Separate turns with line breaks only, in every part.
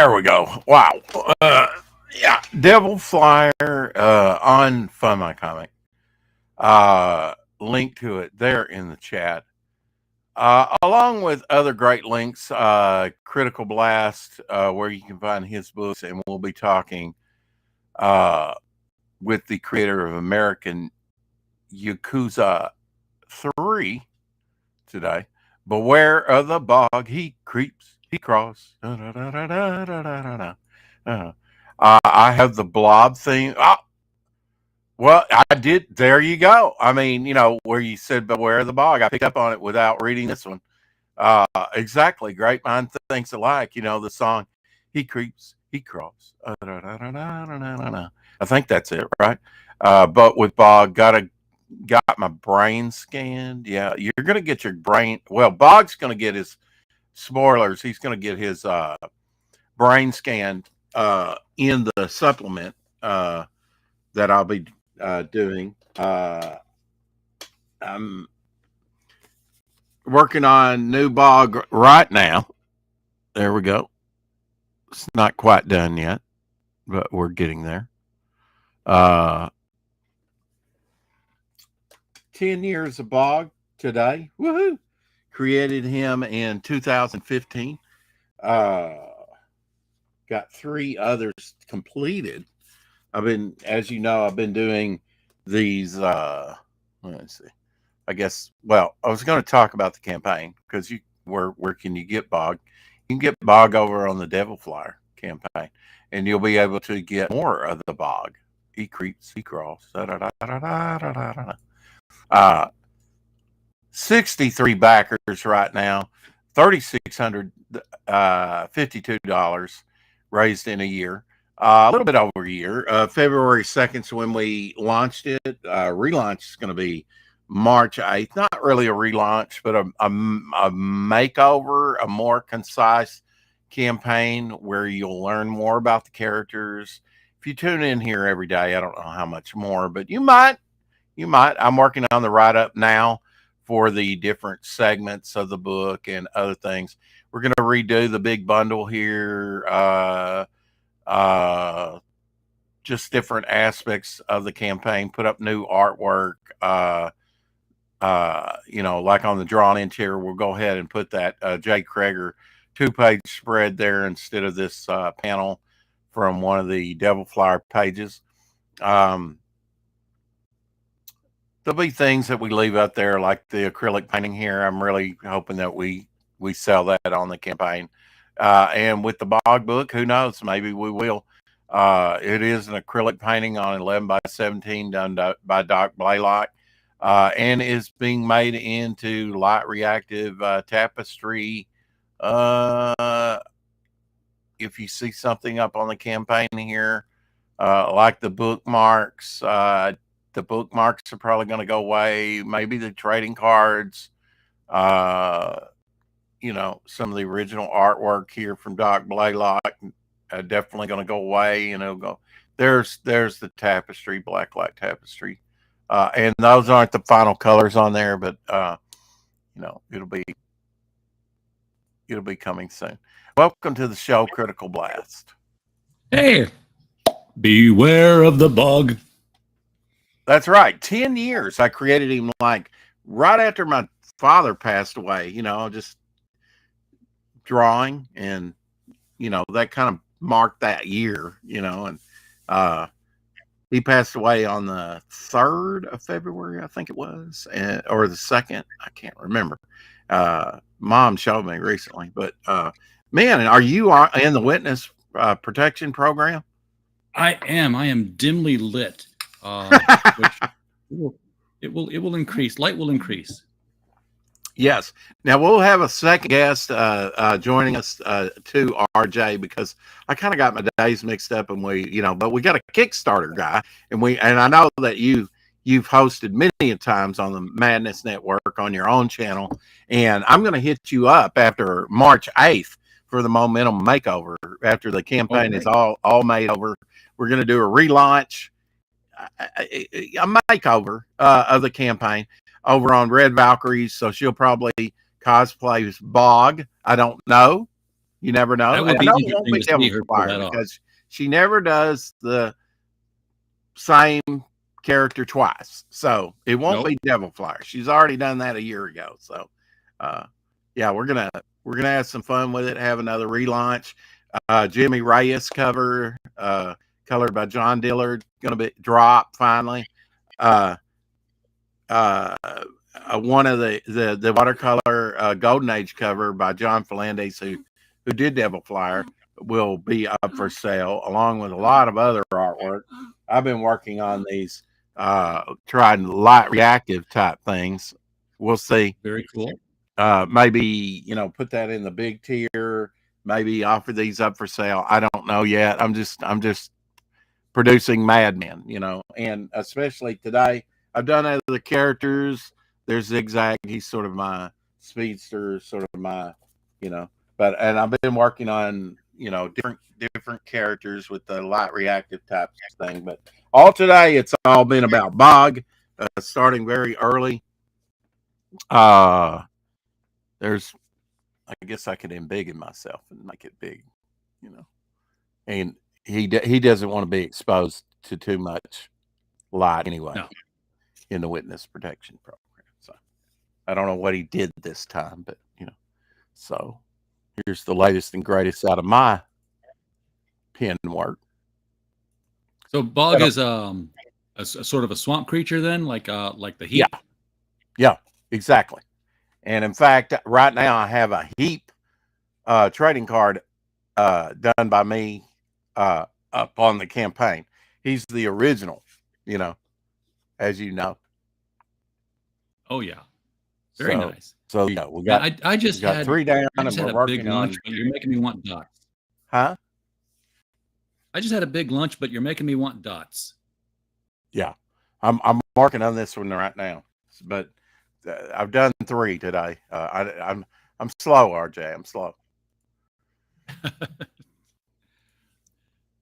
There we go. Wow. Yeah, Devil Flyer on Fun My Comic. Link to it there in the chat. Along with other great links, Critical Blast, where you can find his books, and we'll be talking uh, with the creator of American Yakuza 3 today. Beware of the bog, he creeps, he crawls. I have the blob theme. Oh, well, I did. There you go. I mean, where you said beware of the bog, I picked up on it without reading this one. Exactly. Great mind thinks alike. The song, he creeps, he crawls. I think that's it, right? But with Bogg, got my brain scanned. Yeah, you're gonna get your brain. Well, Bogg's gonna get his spoilers. He's gonna get his brain scanned in the supplement that I'll be doing. I'm working on new Bogg right now. There we go. It's not quite done yet, but we're getting there. 10 years of Bogg today. Woohoo! Created him in 2015. Got 3 others completed. As you know, I've been doing these. Let's see. I guess. Well, I was going to talk about the campaign because where can you get Bogg? You can get Bogg over on the Devil Flyer campaign, and you'll be able to get more of the Bogg. He creeps, he crawls. 63 backers right now, $3,652 raised in a year. A little bit over a year. February 2nd is when we launched it. Relaunch is going to be March 8th. Not really a relaunch, but a makeover, a more concise campaign where you'll learn more about the characters. If you tune in here every day, I don't know how much more, but you might. I'm working on the write-up now for the different segments of the book and other things. We're going to redo the big bundle here. Just different aspects of the campaign, put up new artwork. Like on the drawn interior, we'll go ahead and put that Jay Krager 2-page spread there instead of this panel from one of the Devil Flyer pages. There'll be things that we leave out there, like the acrylic painting here. I'm really hoping that we sell that on the campaign. And with the Bogg book, who knows? Maybe we will. It is an acrylic painting on 11 by 17 done by Doc Blaylock, and is being made into light reactive tapestry. If you see something up on the campaign here, like the bookmarks, the bookmarks are probably going to go away. Maybe the trading cards, some of the original artwork here from Doc Blaylock, definitely going to go away. There's the tapestry, blacklight tapestry, and those aren't the final colors on there, but it'll be coming soon. Welcome to the show, Critical Blast.
Hey, beware of the Bogg.
That's right. 10 years. I created him like right after my father passed away, just drawing, and that kind of marked that year, and he passed away on the 3rd of February, I think it was, or the 2nd. I can't remember. Mom showed me recently, but man, are you in the witness protection program?
I am dimly lit. Which it will increase. Light will increase.
Yes. Now we'll have a second guest joining us to RJ, because I kind of got my days mixed up, and but we got a Kickstarter guy, and I know that you've hosted many times on the Madness Network on your own channel, and I'm going to hit you up after March 8th for the Momentum Makeover. After the campaign is all made over, we're going to do a relaunch, a makeover of the campaign over on Red Valkyries. So she'll probably cosplay as Bogg. I don't know. You never know.
That would
I
be
know it won't
interesting
be
to
Devil
see her pull
Flyer
that off.
because she never does the same character twice. So it won't
Nope.
be Devil Flyer. She's already done that a year ago. So yeah, we're gonna have some fun with it, have another relaunch. Jimmy Reyes cover, colored by John Dillard, gonna be drop finally. One of the watercolor Golden Age cover by John Falandes, who did Devil Flyer, will be up for sale, along with a lot of other artwork. I've been working on these trying light reactive type things. We'll see.
Very cool.
Maybe put that in the big tier. Maybe offer these up for sale. I don't know yet. I'm just producing madmen, and especially today. I've done other characters. There's Zigzag. He's sort of my speedster, sort of my, and I've been working on, different characters with the light reactive type thing. But all today, it's all been about Bogg, starting very early. I guess I could embiggen myself and make it big, and he doesn't want to be exposed to too much light anyway.
No.
In the witness protection program. So I don't know what he did this time, but so here's the latest and greatest out of my pen work.
So Bogg is a sort of a swamp creature then, like the heap.
Yeah, exactly. And in fact, right now I have a heap trading card done by me up on the campaign. He's the original, as you know.
Oh yeah, very nice.
So we got.
I just
got
had
3 down,
I just
and
had
we're
a big
working
lunch,
on.
but you're making me want dots.
Huh?
I just had a big lunch, but you're making me want dots.
Yeah, I'm working on this one right now, but I've done 3 today. I'm slow, RJ. I'm slow.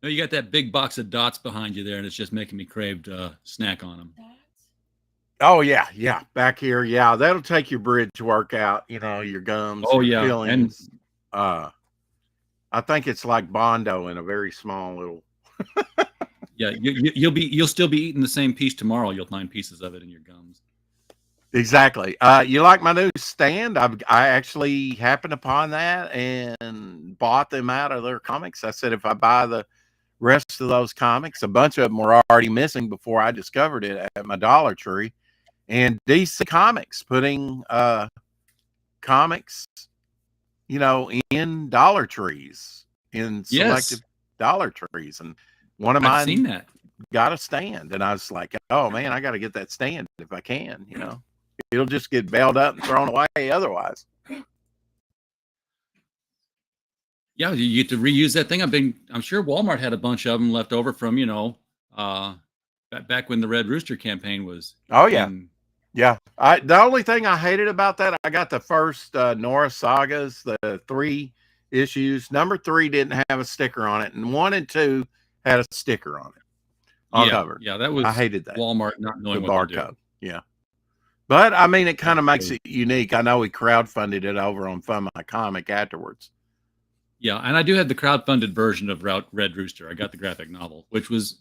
No, you got that big box of dots behind you there, and it's just making me crave to snack on them.
Oh yeah, back here, yeah, that'll take your bridge workout. Your gums, your fillings. And I think it's like Bondo in a very small little.
Yeah, you'll still be eating the same piece tomorrow. You'll find pieces of it in your gums.
Exactly. You like my new stand? I actually happened upon that and bought them out of their comics. I said if I buy the rest of those comics, a bunch of them were already missing before I discovered it at my Dollar Tree. And DC Comics putting comics, in Dollar Trees, in selective Dollar Trees. And one of
I've seen
mine
that.
got a stand. And I was like, oh man, I got to get that stand if I can, It'll just get bailed up and thrown away otherwise.
Yeah, you get to reuse that thing. I'm sure Walmart had a bunch of them left over from, back when the Red Rooster campaign was.
Oh yeah. Yeah. The only thing I hated about that, I got the first Nora Sagas, the 3 issues. Number 3 didn't have a sticker on it, and 1 and 2 had a sticker on it. On cover.
Yeah, that was.
I hated that.
Walmart not knowing
the
what
barcode.
to do.
Yeah. But I mean, it kind of makes it unique. I know we crowdfunded it over on Fund My Comic afterwards.
Yeah, and I do have the crowdfunded version of Red Rooster. I got the graphic novel, which was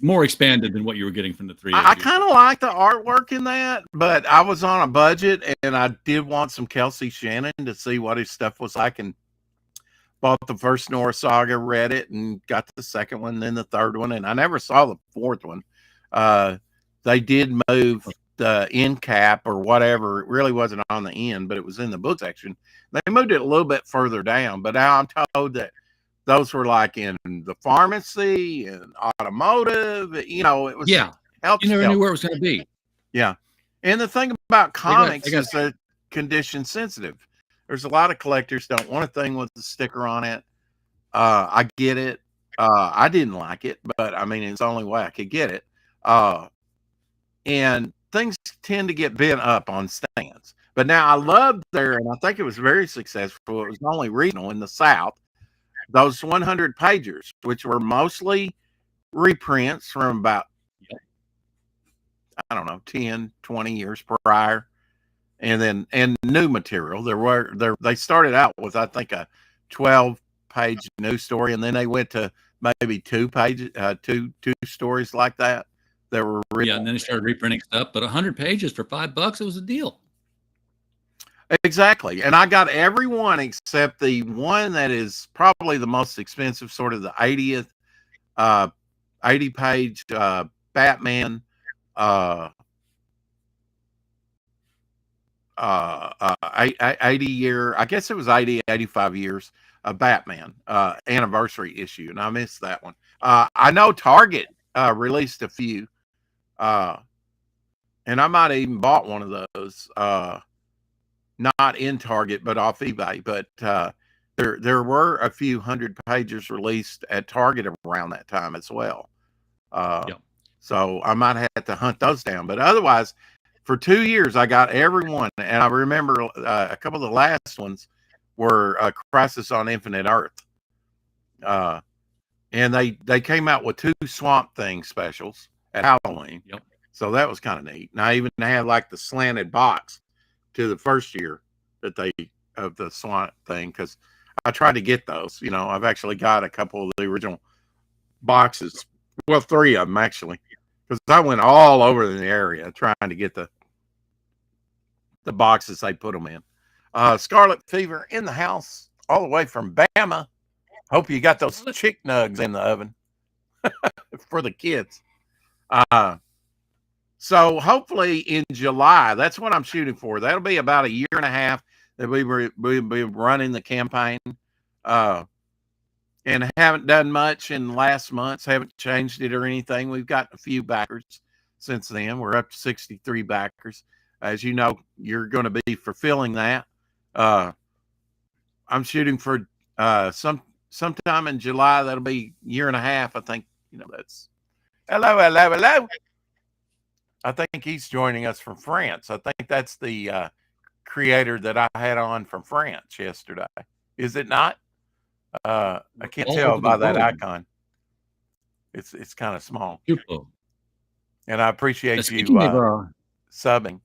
more expanded than what you were getting from the 3 issues.
I kind of like the artwork in that, but I was on a budget and I did want some Kelsey Shannon to see what his stuff was like, and bought the first Nora Saga, read it, and got the second one, then the third one, and I never saw the 4th one. They did move the end cap or whatever. It really wasn't on the end, but it was in the book section. They moved it a little bit further down, but now I'm told that those were like in the pharmacy and automotive. It was
you never knew where it was going to be.
Yeah, and the thing about comics is they're condition sensitive. There's a lot of collectors don't want a thing with the sticker on it. I get it. I didn't like it, but I mean, it's the only way I could get it. And things tend to get bent up on stands. But now I loved and I think it was very successful. It was only regional in the South. Those 100 pagers, which were mostly reprints from about, 10, 20 years prior. And new material. They started out with, I think, a 12-page news story, and then they went to maybe 2 pages, two stories like that were real.
Yeah, and then they started reprinting stuff, but 100 pages for $5, it was a deal.
Exactly. And I got every one except the one that is probably the most expensive, sort of the 80th, 80-page Batman 80 year, I guess it was 80, 85 years of Batman anniversary issue. And I missed that one. I know Target released a few, and I might have even bought one of those. Not in Target, but off eBay. But there were a few 100 pages released at Target around that time as well.
Yep.
So I might have to hunt those down. But otherwise, for 2 years, I got every one. And I remember a couple of the last ones were Crisis on Infinite Earth. And they came out with 2 Swamp Thing specials at Halloween.
Yep.
So that was kind of neat. And I even had like the slanted box to the first year that of the Swamp Thing, because I tried to get those. You know, I've actually got a couple of the original boxes. Well, 3 of them actually, because I went all over the area trying to get the boxes they put them in. Scarlet Fever in the house, all the way from Bama. Hope you got those chick nugs in the oven for the kids. So hopefully in July, that's what I'm shooting for. That'll be about a year and a half that we'll be running the campaign. And haven't done much in the last months, haven't changed it or anything. We've got a few backers since then. We're up to 63 backers. As you know, you're going to be fulfilling that. I'm shooting for sometime in July. That'll be a year and a half. I think, you know, that's hello. I think he's joining us from France. I think that's the creator that I had on from France yesterday. Is it not? I can't tell by that icon. It's kind of small. And I appreciate you subbing.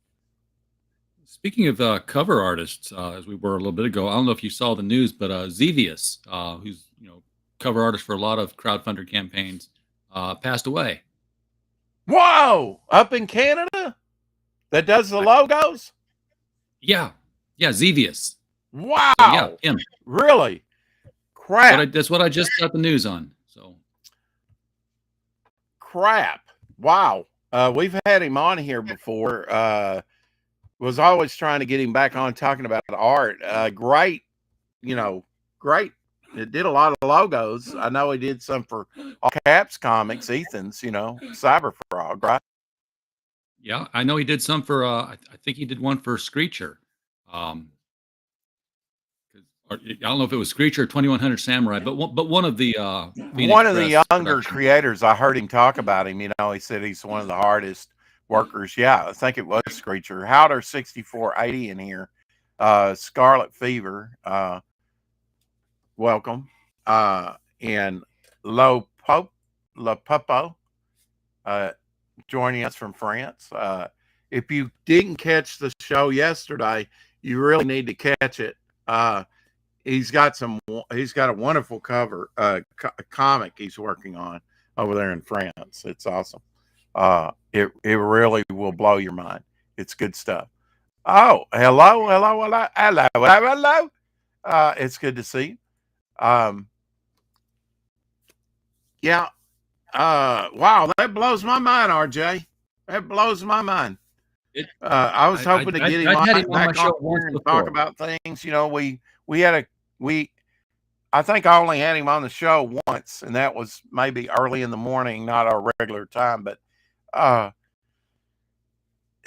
Speaking of cover artists, as we were a little bit ago, I don't know if you saw the news, but Xevious, who's cover artist for a lot of crowdfunder campaigns, passed away.
Whoa! Up in Canada, that does the logos.
Yeah, Xevious.
Wow!
So, yeah, him.
Really? Crap!
That's what I just got the news on. So,
crap! Wow. We've had him on here before. Was always trying to get him back on talking about art. Great, great. It did a lot of logos. I know he did some for All Caps Comics, Ethan's, Cyber Frog, right?
Yeah, I know he did some for, I think he did one for Screecher. I don't know if it was Screecher or 2100 Samurai, but one of the
one of the younger creators. I heard him talk about him. He said he's one of the hardest workers. Yeah, I think it was Screecher. Howder 6480 in here. Scarlet Fever. Welcome. And La Popo joining us from France. If you didn't catch the show yesterday, you really need to catch it. He's got a wonderful cover comic he's working on over there in France. It's awesome. It really will blow your mind. It's good stuff. Oh, hello. It's good to see you. Yeah. Wow, that blows my mind, RJ. That blows my mind. I was hoping to get him back on here and talk about things. I think I only had him on the show once, and that was maybe early in the morning, not our regular time. But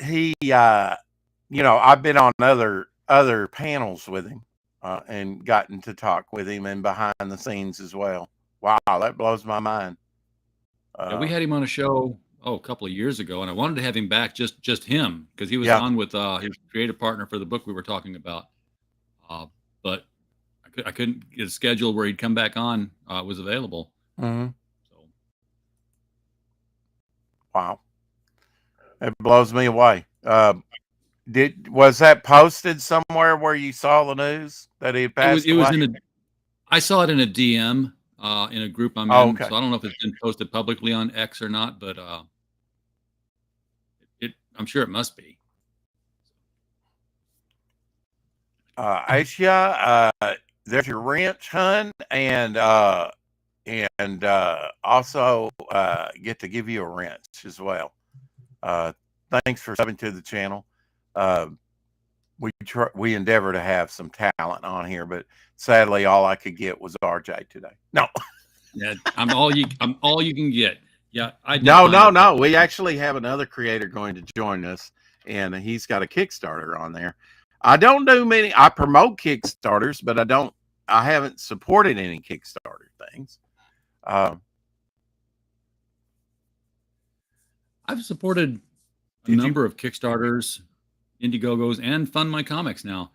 he, I've been on other panels with him and gotten to talk with him and behind the scenes as well. Wow, that blows my mind.
Yeah, we had him on a show a couple of years ago, and I wanted to have him back, just him, because he was on with his creative partner for the book we were talking about. But I couldn't get a schedule where he'd come back on was available.
Mm-hmm. So, wow, it blows me away. Was that posted somewhere where you saw the news that he passed away?
I saw it in a DM in a group I'm in, so I don't know if it's been posted publicly on X or not, but I'm sure it must be.
Asia, there's your wrench, hun, and also get to give you a wrench as well. Thanks for subbing to the channel. We endeavor to have some talent on here, but sadly, all I could get was RJ today. No,
yeah, I'm all you can get. Yeah,
no. We actually have another creator going to join us, and he's got a Kickstarter on there. I don't do many. I promote Kickstarters, but I haven't supported any Kickstarter things.
I've supported a number of Kickstarters, Indiegogos, and Fund My Comics now.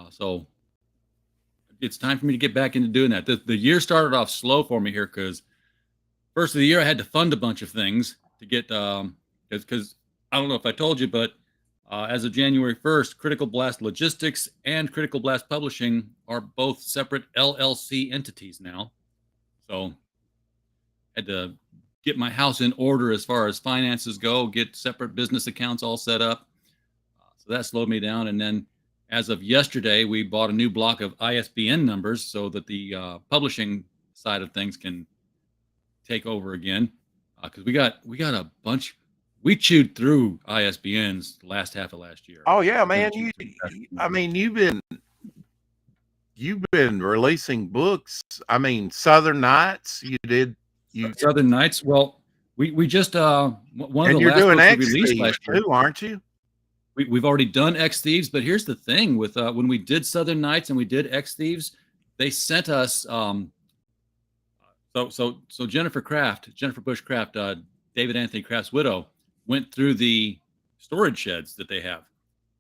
So it's time for me to get back into doing that. The year started off slow for me here because first of the year I had to fund a bunch of things to get because I don't know if I told you, but as of January 1st, Critical Blast Logistics and Critical Blast Publishing are both separate LLC entities now. So I had to get my house in order as far as finances go, get separate business accounts all set up. So that slowed me down. And then as of yesterday, we bought a new block of ISBN numbers so that the publishing side of things can take over again. Because we got a bunch. We chewed through ISBNs the last half of last year.
Oh yeah, man. You've been releasing books. I mean, Southern Nights.
Southern Nights. Well, we just one of the
last
books
we
released last year
too, aren't you?
We've already done X Thieves, but here's the thing with when we did Southern Nights and we did X Thieves, they sent us so Jennifer Bush Craft, David Anthony Craft's widow, went through the storage sheds that they have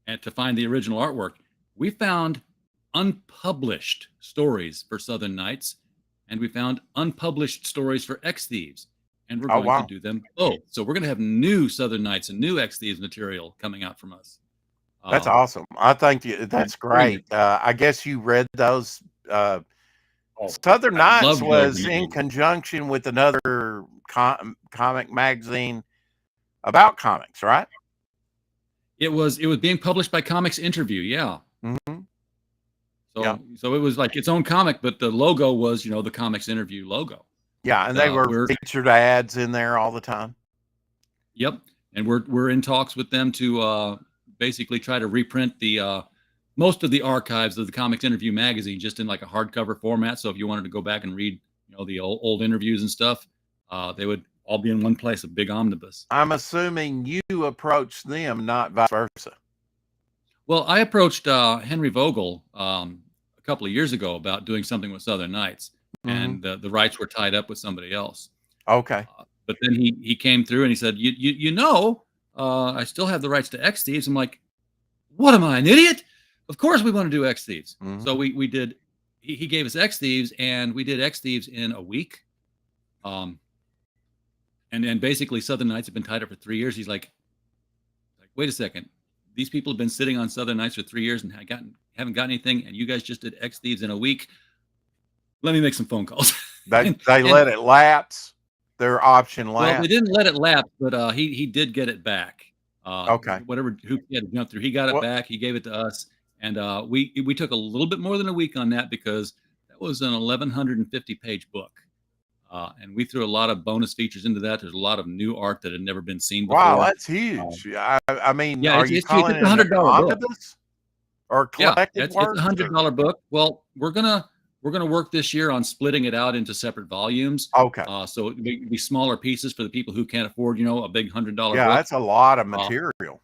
and to find the original artwork. We found unpublished stories for Southern Nights, and we found unpublished stories for X Thieves, and we're going to do them both. So we're going to have new Southern Nights and new X Thieves material coming out from us.
That's awesome. I think that's great. I guess you read those. Southern Nights was in conjunction with another comic magazine about comics, right?
It was being published by Comics Interview, yeah.
Mm-hmm.
So it was like its own comic, but the logo was, the Comics Interview logo.
Yeah, and they were featured ads in there all the time.
Yep, and we're in talks with them to basically try to reprint the most of the archives of the Comics Interview magazine just in like a hardcover format. So if you wanted to go back and read, the old interviews and stuff, they would all be in one place, a big omnibus.
I'm assuming you approached them, not vice versa.
Well, I approached Henry Vogel a couple of years ago about doing something with Southern Nights, and the rights were tied up with somebody else.
Okay.
But then he came through and he said, I still have the rights to X Thieves. I'm like, what am I, an idiot? Of course we want to do X Thieves. Mm-hmm. So we did. He gave us X Thieves, and we did X Thieves in a week. And basically Southern Nights have been tied up for 3 years. He's like, wait a second. These people have been sitting on Southern Nights for 3 years and haven't gotten anything, and you guys just did X Thieves in a week. Let me make some phone calls.
They let it lapse. Their option lapse.
Well, they didn't let it lapse, but he did get it back.
Okay.
Whatever hoop he had to jump through, he got it back. He gave it to us, and we took a little bit more than a week on that because that was an 1,150-page book. And we threw a lot of bonus features into that. There's a lot of new art that had never been seen before.
Wow, that's huge. I mean,
yeah,
are you calling it $100 book or collected work?
It's $100 book. Well, we're gonna work this year on splitting it out into separate volumes.
Okay.
So it would be smaller pieces for the people who can't afford, a big $100 book.
Yeah, that's a lot of material.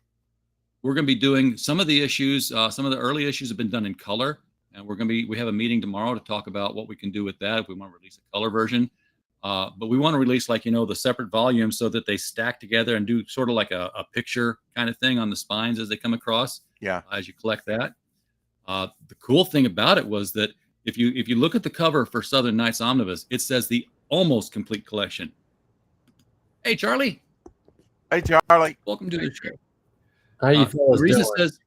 We're going to be doing some of the issues. Some of the early issues have been done in color, and we have a meeting tomorrow to talk about what we can do with that if we want to release a color version. But we want to release the separate volumes so that they stack together and do sort of like a picture kind of thing on the spines as they come across.
Yeah.
As you collect that. The cool thing about it was that if you look at the cover for Southern Nights Omnibus, it says the almost complete collection. Hey, Charlie.
Hey, Charlie.
Welcome to the show.
How you fellas
the reason
doing?
it says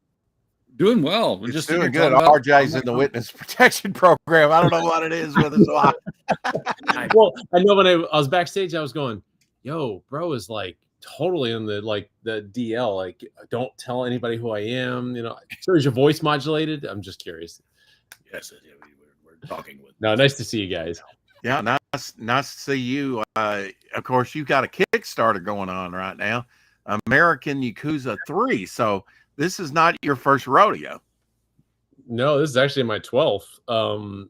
Doing well. We're
It's
just
doing
talking
good.
about
RJ's in the witness protection program. I don't know what it is with us.
Well, I know when I was backstage, I was going, "Yo, bro is like totally in the DL. Like, don't tell anybody who I am. You know, so is your voice modulated? I'm just curious."
Yes, we're talking with.
No, nice to see you guys.
Yeah, nice to see you. Of course, you got a Kickstarter going on right now, American Yakuza 3. So this is not your first rodeo.
No, this is actually my 12th.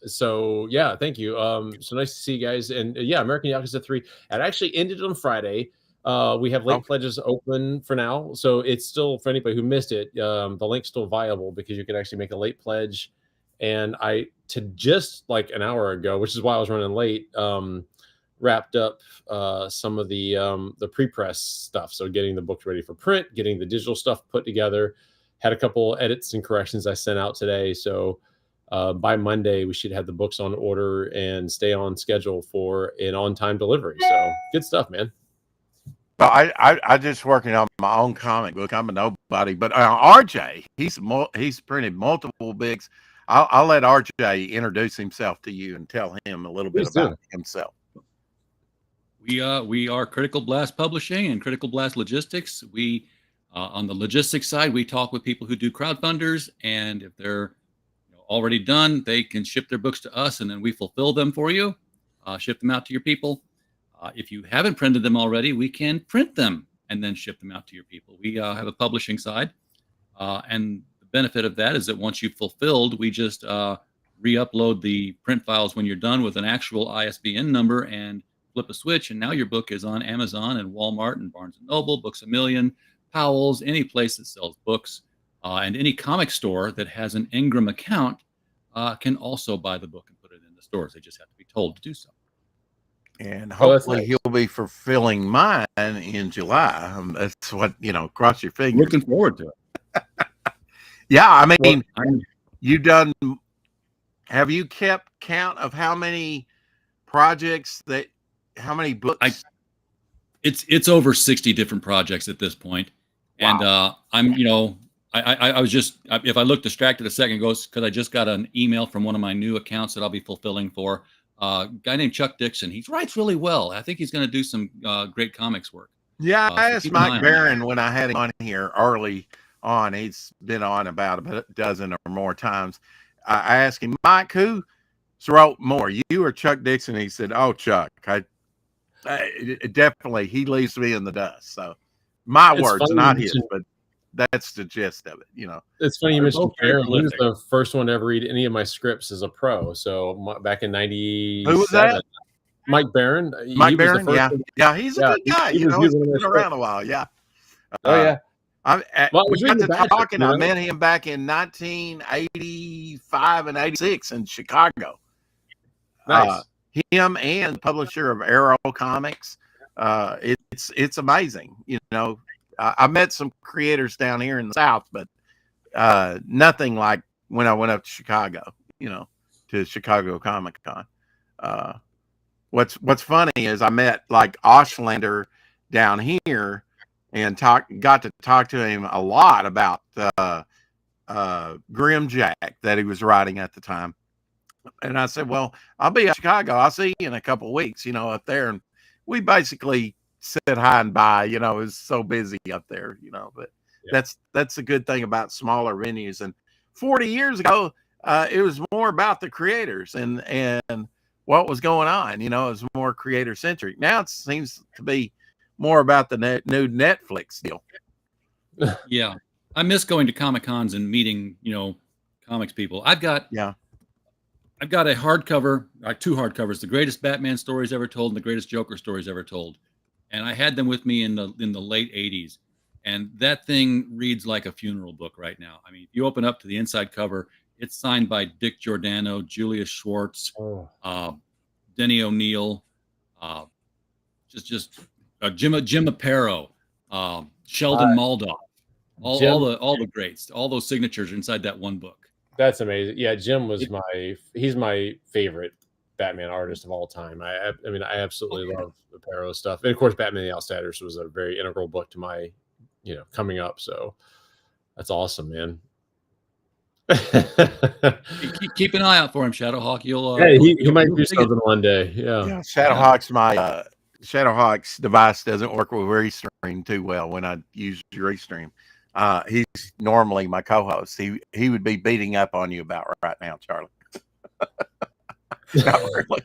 So yeah, thank you. So nice to see you guys. And yeah, American Yakuza 3. It actually ended on Friday. We have late pledges open for now, so it's still, for anybody who missed it, the link's still viable because you can actually make a late pledge. And I, to just like an hour ago, which is why I was running late, wrapped up some of the pre-press stuff. So getting the books ready for print, getting the digital stuff put together, had a couple edits and corrections I sent out today. So by Monday, we should have the books on order and stay on schedule for an on-time delivery. So good stuff, man.
Well, I just working on my own comic book. I'm a nobody, but RJ, he's printed multiple bigs. I'll let RJ introduce himself to you and tell him a little bit about himself.
We are Critical Blast Publishing and Critical Blast Logistics. We on the logistics side, we talk with people who do crowdfunders, and if they're already done, they can ship their books to us, and then we fulfill them for you, ship them out to your people. If you haven't printed them already, we can print them and then ship them out to your people. We have a publishing side, and the benefit of that is that once you've fulfilled, we just re-upload the print files when you're done with an actual ISBN number and flip a switch, and now your book is on Amazon and Walmart and Barnes & Noble, Books A Million, Powell's, any place that sells books, and any comic store that has an Ingram account can also buy the book and put it in the stores. They just have to be told to do so.
And hopefully he'll be fulfilling mine in July. That's what, cross your fingers.
Looking forward to it.
Yeah, I mean, have you kept count of how many projects how many books?
It's over 60 different projects at this point. Wow. And I was just, if I look distracted a second ago, because I just got an email from one of my new accounts that I'll be fulfilling for a guy named Chuck Dixon. He writes really well. I think he's going to do some great comics work.
Yeah, I asked Mike Barron when I had him on here early on. He's been on about a dozen or more times. I asked him, Mike, who wrote more, you or Chuck Dixon? He said, "Oh, Chuck. Definitely, he leaves me in the dust." So my words, not his, but that's the gist of it,
It's funny you mentioned Barron. He was the first one to ever read any of my scripts as a pro. So back in '97.
Who was that?
Mike Barron.
Mike Barron, yeah, he's a good guy. He's been around a while. Yeah.
Oh yeah.
We got to talking. I met him back in 1985 and '86 in Chicago.
Nice.
Him and the publisher of Arrow Comics. It's amazing. I met some creators down here in the South, but nothing like when I went up to Chicago, to Chicago Comic Con. What's funny is I met like Oshlander down here and got to talk to him a lot about Grimjack that he was writing at the time. And I said, well, I'll be at Chicago. I'll see you in a couple of weeks, up there. And we basically said hi and bye, it was so busy up there, but yeah. That's a good thing about smaller venues. And 40 years ago, it was more about the creators and what was going on, it was more creator centric. Now it seems to be more about the new Netflix deal.
Yeah. I miss going to Comic Cons and meeting, comics people. I've got a hardcover, two hardcovers, the greatest Batman stories ever told and the greatest Joker stories ever told. And I had them with me in the late 80s. And that thing reads like a funeral book right now. I mean, if you open up to the inside cover, it's signed by Dick Giordano, Julius Schwartz, Denny O'Neil, Jim Aparo, Sheldon Moldoff, all the greats, all those signatures inside that one book.
That's amazing. Yeah, Jim was he's my favorite Batman artist of all time. I absolutely love the Aparo stuff. And of course, Batman the Outsiders was a very integral book to my, coming up. So that's awesome, man.
Keep an eye out for him, Shadowhawk.
He might do
dig it.
something one day. Yeah.
Yeah, Shadowhawk's Shadowhawk's device doesn't work with Restream too well when I use Restream. He's normally my co-host. He would be beating up on you about right now, Charlie. Not really.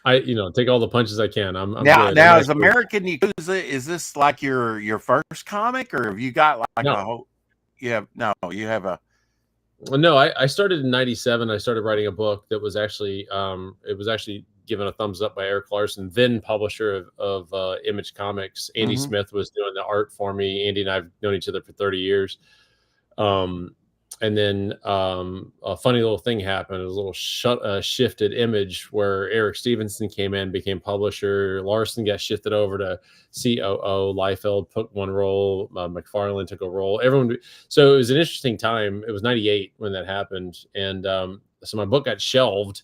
I take all the punches I can. I'm
now
good.
now is American Yakuza, is this like your first comic, or have you got like a whole? You have a.
Well, no, I started in '97. I started writing a book that was actually given a thumbs up by Eric Larson, then publisher of Image Comics. Andy Smith was doing the art for me. Andy and I have known each other for 30 years. And then a funny little thing happened. It was a little shifted Image where Eric Stevenson came in, became publisher. Larson got shifted over to COO. Liefeld took one role. McFarlane took a role. So it was an interesting time. It was '98 when that happened. And so my book got shelved.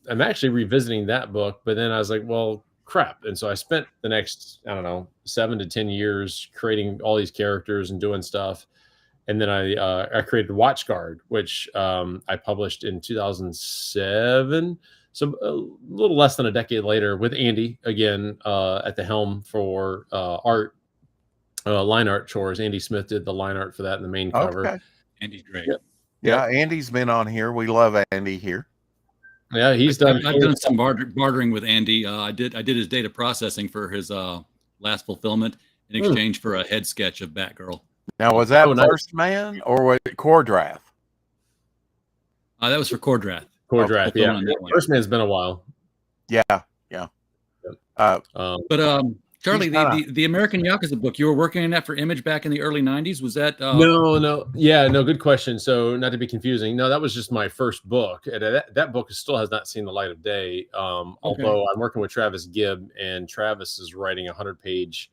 I'm actually revisiting that book, but then I was like, well, crap. And so I spent the next, 7 to 10 years creating all these characters and doing stuff. And then I created WatchGuard, which I published in 2007. So a little less than a decade later, with Andy again at the helm for art, line art chores. Andy Smith did the line art for that in the main cover.
Andy's great.
Yeah, Andy's been on here. We love Andy here.
Yeah, I've
done some bartering with Andy. I did his data processing for his last fulfillment in exchange for a head sketch of Batgirl.
Now, was that First Man or was it Core Draft?
That was for Core Draft.
Core Draft, yeah. First Man's been a while.
Yeah.
But Charlie, the American Yakuza book, you were working on that for Image back in the early '90s. Was that?
No, good question. So, not to be confusing, no, that was just my first book. That book still has not seen the light of day. Although I'm working with Travis Gibb, and Travis is writing a 100-page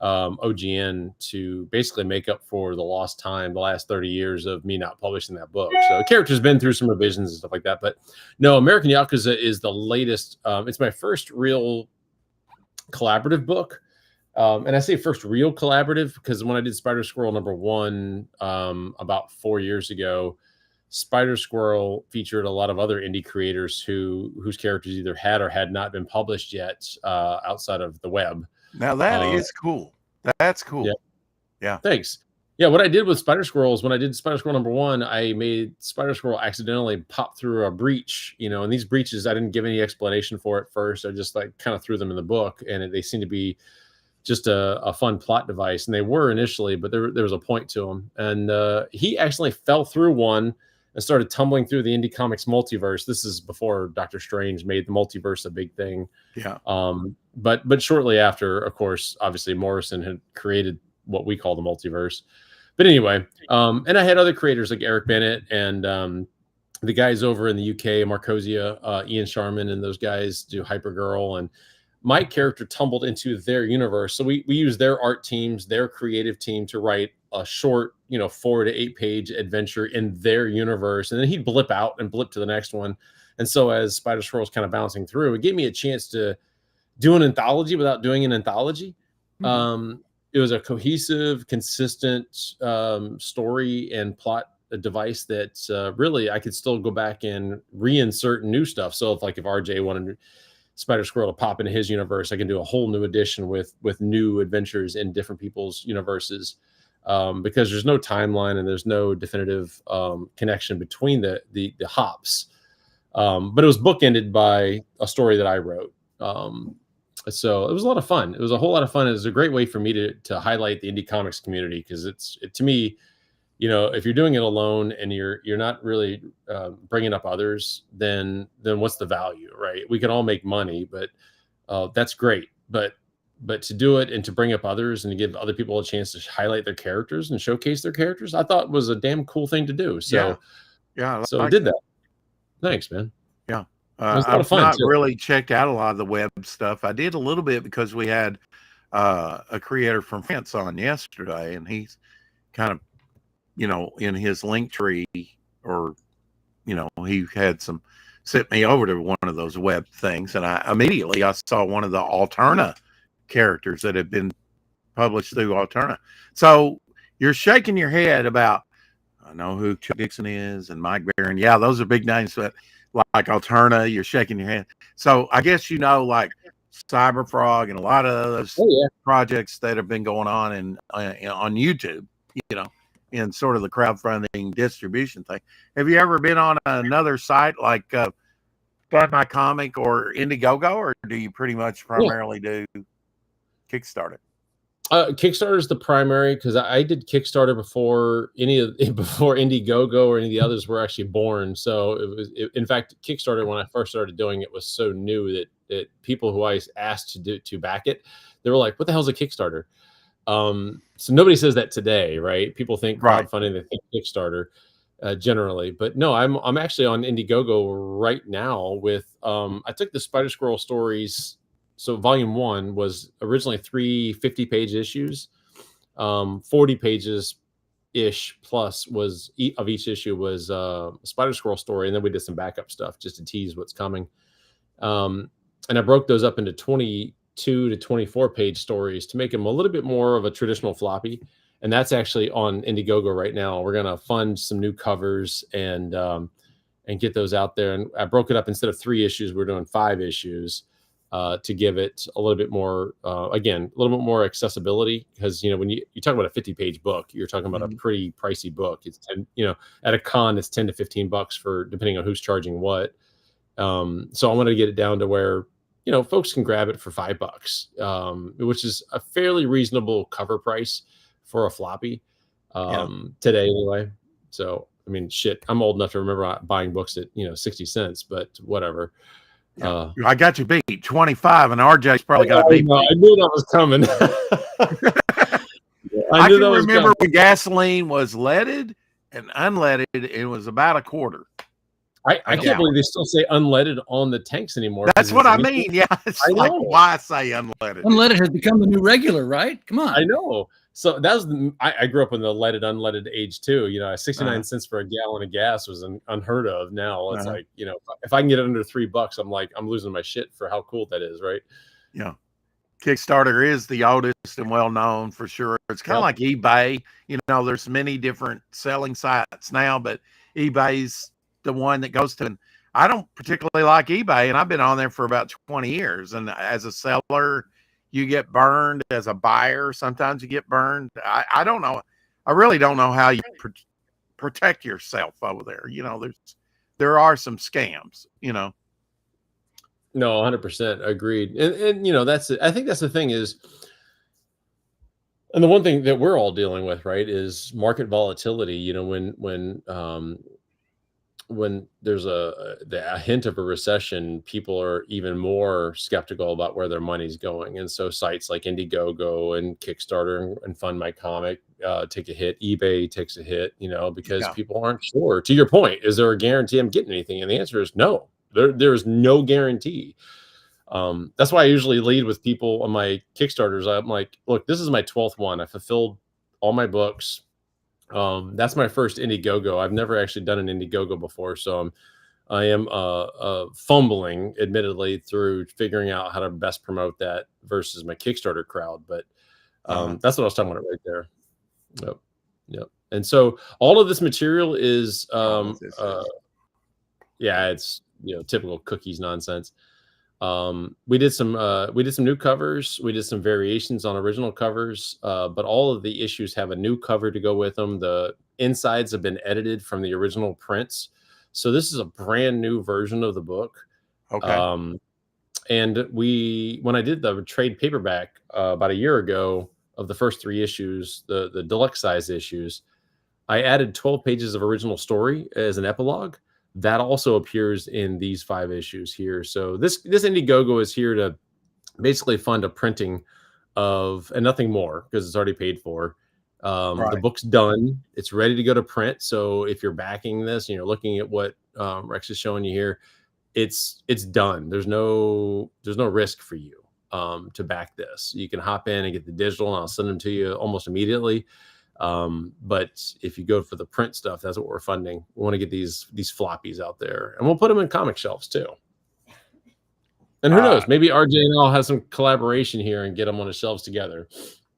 OGN to basically make up for the lost time, the last 30 years of me not publishing that book. So the character's been through some revisions and stuff like that. But no, American Yakuza is the latest. It's my first real collaborative book. And I say first real collaborative because when I did Spider Squirrel #1 about 4 years ago, Spider Squirrel featured a lot of other indie creators whose characters either had or had not been published yet outside of the web.
Now that is cool. That's cool. Yeah.
Thanks. Yeah. What I did with Spider Squirrel is when I did Spider Squirrel #1, I made Spider Squirrel accidentally pop through a breach, and these breaches, I didn't give any explanation for at first. I just kind of threw them in the book, and they seem to be just a fun plot device. And they were initially, but there was a point to them. And he accidentally fell through one and started tumbling through the Indie Comics multiverse. This is before Doctor Strange made the multiverse a big thing.
Yeah.
But shortly after, of course, obviously Morrison had created what we call the multiverse. But anyway, and I had other creators like Eric Bennett and the guys over in the UK, Marcosia, Ian Sharman, and those guys do Hypergirl. And my character tumbled into their universe. So we use their art teams, their creative team to write a short, 4 to 8 page adventure in their universe. And then he'd blip out and blip to the next one. And so as Spider Squirrel's kind of bouncing through, it gave me a chance to do an anthology without doing an anthology. It was a cohesive, consistent story and plot device that really I could still go back and reinsert new stuff. So if RJ wanted Spider Squirrel to pop into his universe, I can do a whole new edition with new adventures in different people's universes. Because there's no timeline and there's no definitive connection between the hops. But it was bookended by a story that I wrote. So it was a lot of fun. It was a whole lot of fun. It was a great way for me to highlight the indie comics community because to me, if you're doing it alone and you're not really bringing up others, then what's the value, right? We can all make money, but that's great. But to do it and to bring up others and to give other people a chance to highlight their characters and showcase their characters, I thought was a damn cool thing to do. So so I did that. Thanks, man.
Yeah.
I've
not really checked out a lot of the web stuff. I did a little bit because we had a creator from France on yesterday, and he's kind of, in his link tree, or, he had sent me over to one of those web things, and I saw one of the Alterna characters that had been published through Alterna. So you're shaking your head about I know who Chuck Dixon is and Mike Barron. Yeah, those are big names. But like Alterna, you're shaking your hand. So I guess like Cyberfrog and a lot of those projects that have been going on on YouTube. You know, in sort of the crowdfunding distribution thing. Have you ever been on another site like Fund My Comic or Indiegogo, or do you pretty much primarily do Kickstarter?
Kickstarter is the primary because I did Kickstarter before before Indiegogo or any of the others were actually born. So in fact, Kickstarter, when I first started doing it, was so new that people who I asked to back it, they were like, "What the hell is a Kickstarter?" So nobody says that today, right? People think crowdfunding, they think Kickstarter generally, but no, I'm actually on Indiegogo right now with I took the Spider Squirrel stories. So volume 1 was originally 3 50-page issues, 40 pages ish plus was of each issue was a Spider Squirrel story, and then we did some backup stuff just to tease what's coming. And I broke those up into 22 to 24-page stories to make them a little bit more of a traditional floppy. And that's actually on Indiegogo right now. We're gonna fund some new covers and get those out there. And I broke it up, instead of 3 issues, we're doing 5 issues. To give it a little bit more, again, a little bit more accessibility, because when you talk about a 50-page book, you're talking about a pretty pricey book. It's 10, at a con, it's $10 to $15 for depending on who's charging what. So I wanted to get it down to where folks can grab it for $5, which is a fairly reasonable cover price for a floppy today, anyway. So I mean, shit, I'm old enough to remember buying books at 60 cents, but whatever.
Yeah. I got you beat 25, and RJ's probably got beat.
I knew that was coming.
I can remember when gasoline was leaded and unleaded, it was about a quarter.
I can't believe they still say unleaded on the tanks anymore.
That's what I mean. Yeah, it's like why I say unleaded.
Unleaded has become the new regular, right? Come on.
I know. So that was I grew up in the leaded, unleaded age too. 69 cents for a gallon of gas was unheard of. Now it's like, if I can get it under $3, I'm like, I'm losing my shit for how cool that is, right?
Yeah. Kickstarter is the oldest and well known for sure. It's kind of like eBay. There's many different selling sites now, but eBay's the one that goes to. And I don't particularly like eBay, and I've been on there for about 20 years. And as a seller, you get burned. As a buyer, sometimes you get burned. I don't know. I really don't know how you protect yourself over there. There are some scams. No,
100% agreed. And that's it. I think that's the thing is, and the one thing that we're all dealing with, right, is market volatility. When there's a hint of a recession, people are even more skeptical about where their money's going. And so sites like Indiegogo and Kickstarter and Fund My Comic take a hit. eBay takes a hit, because people aren't sure. To your point, is there a guarantee I'm getting anything? And the answer is no. There's no guarantee. That's why I usually lead with people on my Kickstarters. I'm like, look, this is my 12th one. I fulfilled all my books. That's my first Indiegogo. I've never actually done an Indiegogo before, so I am fumbling, admittedly, through figuring out how to best promote that versus my Kickstarter crowd. But that's what I was talking about right there. Yep. And so all of this material is, it's typical cookies nonsense. We did some new covers. We did some variations on original covers, but all of the issues have a new cover to go with them. The insides have been edited from the original prints. So this is a brand new version of the book.
Okay.
And when I did the trade paperback about a year ago of the first 3 issues, the deluxe size issues, I added 12 pages of original story as an epilogue. That also appears in these 5 issues here. So this Indiegogo is here to basically fund a printing of, and nothing more, because it's already paid for. The book's done. It's ready to go to print. So if you're backing this and you're looking at what Rex is showing you here, it's done. There's no risk for you to back this. You can hop in and get the digital, and I'll send them to you almost immediately. But if you go for the print stuff, that's what we're funding. We want to get these floppies out there, and we'll put them in comic shelves too. And who knows, maybe RJ and I'll have some collaboration here and get them on the shelves together.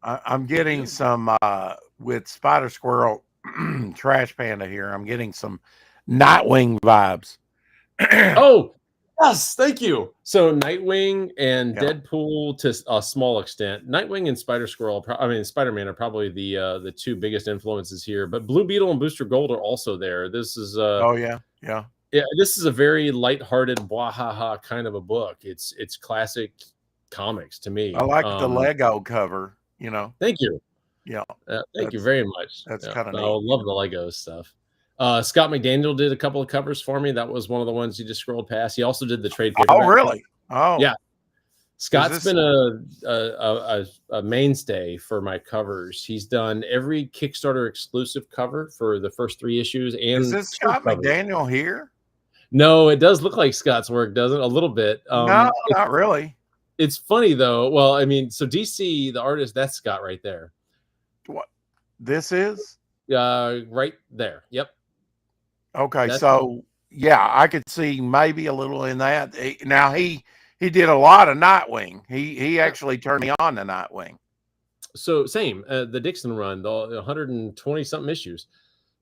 I'm getting some with Spider Squirrel. Trash Panda here. I'm getting some Nightwing vibes.
Oh, yes, thank you. So Nightwing and
Yeah.
Deadpool to a small extent. Nightwing and Spider-Man are probably the two biggest influences here. But Blue Beetle and Booster Gold are also there. This is
Oh yeah,
this is a very lighthearted, bwahaha kind of a book. It's classic comics to me.
I like the Lego cover. You know.
Thank you.
Yeah.
Thank you very much.
That's
Yeah,
kind of
I
neat.
love the Lego stuff. Scott McDaniel did a couple of covers for me. That was one of the ones you just scrolled past. He also did the trade paperback.
Oh, really? Oh,
yeah. Scott's been a mainstay for my covers. He's done every Kickstarter exclusive cover for the first 3 issues. And
is this Scott McDaniel here?
No, it does look like Scott's work, doesn't it? A little bit.
No, not really.
It's funny though. Well, I mean, so DC, the artist, that's Scott right there.
What this is?
Right there. Yep.
Okay, so yeah, I could see maybe a little in that. Now he did a lot of Nightwing. He actually turned me on to Nightwing.
So same, the Dixon run, the 120 something issues.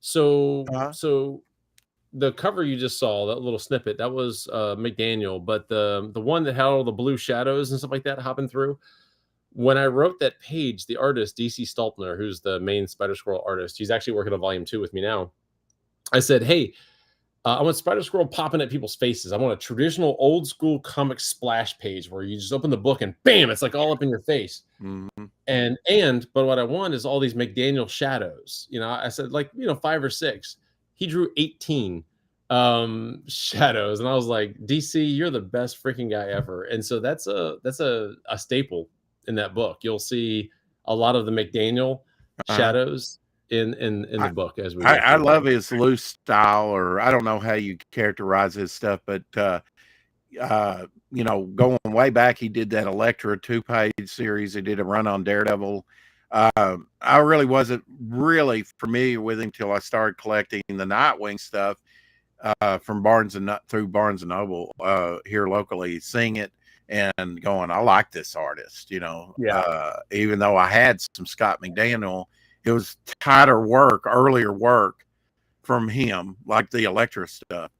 So so the cover you just saw, that little snippet, that was McDaniel, but the one that had all the blue shadows and stuff like that hopping through. When I wrote that page, the artist DC Stolpner, who's the main Spider Squirrel artist, he's actually working on volume 2 with me now. I said, hey, I want Spider Squirrel popping at people's faces. I want a traditional old school comic splash page where you just open the book and bam, it's like all up in your face.
Mm-hmm.
But what I want is all these McDaniel shadows. You know, I said 5 or 6. He drew 18 shadows, and I was like, DC, you're the best freaking guy ever. And so that's a staple in that book. You'll see a lot of the McDaniel shadows in the book as we
I love his loose style, or I don't know how you characterize his stuff, but going way back, he did that Elektra 2-page series. He did a run on Daredevil. I really wasn't really familiar with him till I started collecting the Nightwing stuff from Barnes and Noble here locally, seeing it and going, I like this artist, even though I had some Scott McDaniel. It was tighter work, earlier work from him, like the Elektra stuff.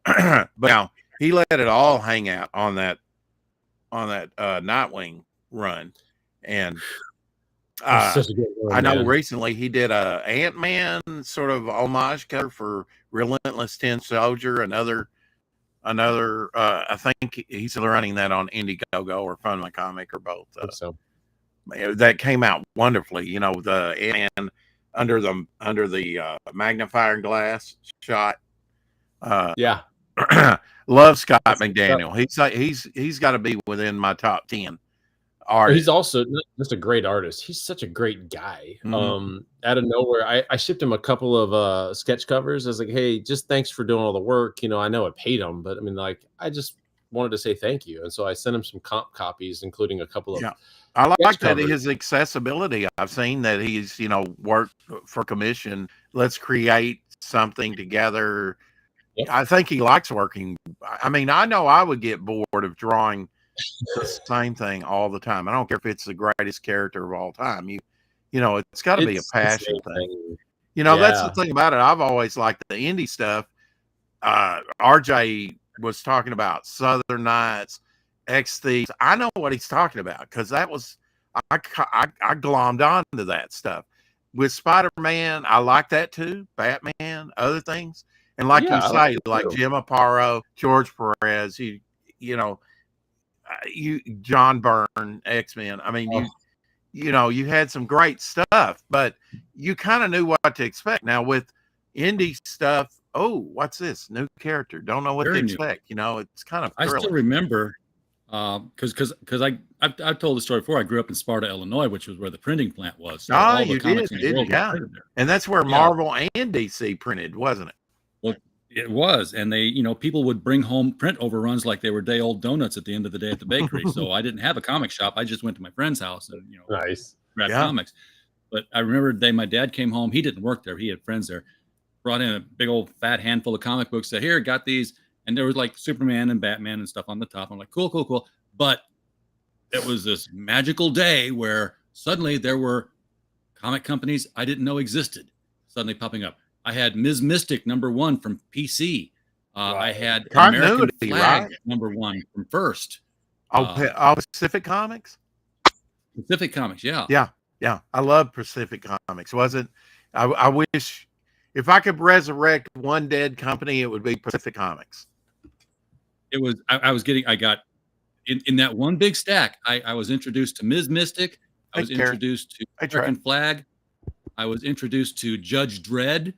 But now he let it all hang out on that Nightwing run. And I know recently he did a Ant-Man sort of homage cover for Relentless Tin Soldier, another I think he's running that on Indiegogo or Fund My Comic or both.
So
that came out wonderfully. The Ant-Man under the magnifying glass shot. Love Scott McDaniel. He's got to be within my top 10 artists.
He's also just a great artist. He's such a great guy.
Mm-hmm.
Out of nowhere, I shipped him a couple of sketch covers. I was like, hey, just thanks for doing all the work. I know I paid him, but I mean, I just wanted to say thank you. And so I sent him some comp copies, including a couple of
I like that his accessibility. I've seen that he's, worked for commission. Let's create something together. Yep. I think he likes working. I mean, I know I would get bored of drawing the same thing all the time. I don't care if it's the greatest character of all time. It's got to be a passion thing. That's the thing about it. I've always liked the indie stuff. RJ was talking about Southern Nights, X-Thieves. I know what he's talking about because that was I glommed onto that stuff. With Spider-Man, I like that too. Batman, other things, and like you say, like Jim Aparo, George Perez, John Byrne, X-Men. I mean, you had some great stuff, but you kind of knew what to expect. Now with indie stuff, what's this new character? Don't know what to expect. It's kind of thrilling.
I still remember because I've told the story before. I grew up in Sparta, Illinois, which was where the printing plant was. So all the comics in the world were printed there.
And that's where Marvel and DC printed, wasn't it?
Well, it was, and they, people would bring home print overruns like they were day-old donuts at the end of the day at the bakery. So I didn't have a comic shop. I just went to my friend's house and grabbed comics. But I remember the day my dad came home. He didn't work there. He had friends there. Brought in a big old fat handful of comic books. Said, "Here, got these." And there was like Superman and Batman and stuff on the top. I'm like, cool. But it was this magical day where suddenly there were comic companies I didn't know existed. suddenly popping up. I had Ms. Mystic #1 from PC. I had
Continuity,
American Flag
right?
#1 from First.
Pacific Comics.
Pacific Comics, yeah.
Yeah. I love Pacific Comics. I wish if I could resurrect one dead company, it would be Pacific Comics.
It was. I got in that one big stack. I was introduced to Ms. Mystic. I was introduced to American Flag. I was introduced to Judge Dredd.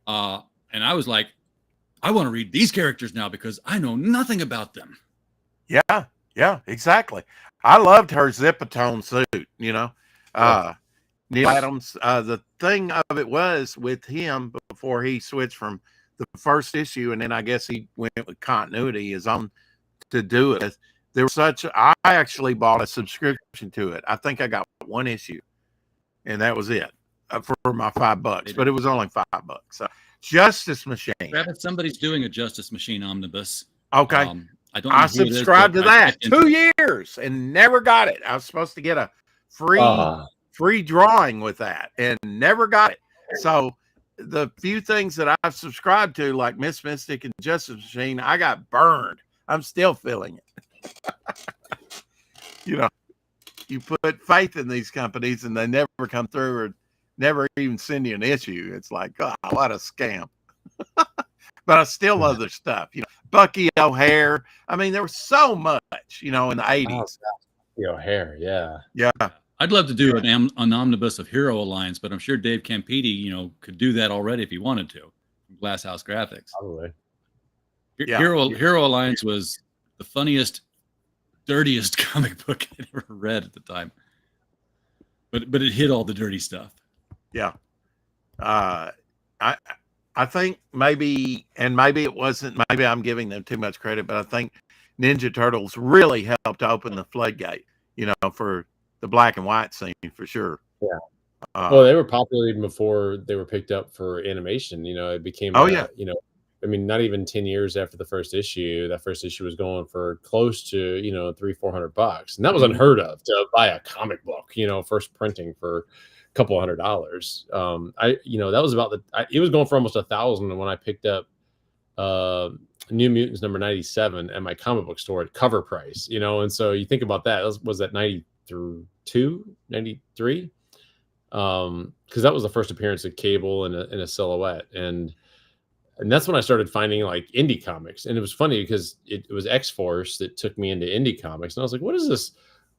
And I was like, I want to read these characters now because I know nothing about them.
Yeah, exactly. I loved her Zipatone suit, Neil Adams. The thing of it was with him before he switched from the first issue, and then I guess he went with continuity his own to do it. I actually bought a subscription to it. I think I got one issue, and that was it for my $5, but it was only $5. So, Justice Machine.
Somebody's doing a Justice Machine omnibus.
Okay. I subscribed to that 2 years and never got it. I was supposed to get a free drawing with that and never got it. So the few things that I've subscribed to, like Miss Mystic and Justice Machine, I got burned. I'm still feeling it. You put faith in these companies and they never come through or never even send you an issue. It's like, oh, what a scam. But I still love their stuff. Bucky O'Hare. I mean, there was so much, in the 80s.
Bucky O'Hare, yeah.
Yeah.
I'd love to do an omnibus of Hero Alliance, but I'm sure Dave Campiti, could do that already if he wanted to. Glass House Graphics.
Probably.
Hero Alliance was the funniest, dirtiest comic book I'd ever read at the time. But it hit all the dirty stuff.
Yeah. I think maybe it wasn't, maybe I'm giving them too much credit, but I think Ninja Turtles really helped open the floodgate, for the black and white scene for sure.
Yeah. Well, they were popular even before they were picked up for animation. It became, not even 10 years after the first issue, that first issue was going for close to, $300-400. And that was unheard of to buy a comic book, first printing for couple $100. That was about it was going for almost 1,000 when I picked up New Mutants #97 at my comic book store at cover price, and so you think about that, was that 92, 93? Because that was the first appearance of Cable in a silhouette, and that's when I started finding like indie comics. And it was funny because it was X-Force that took me into indie comics, and I was like, what is this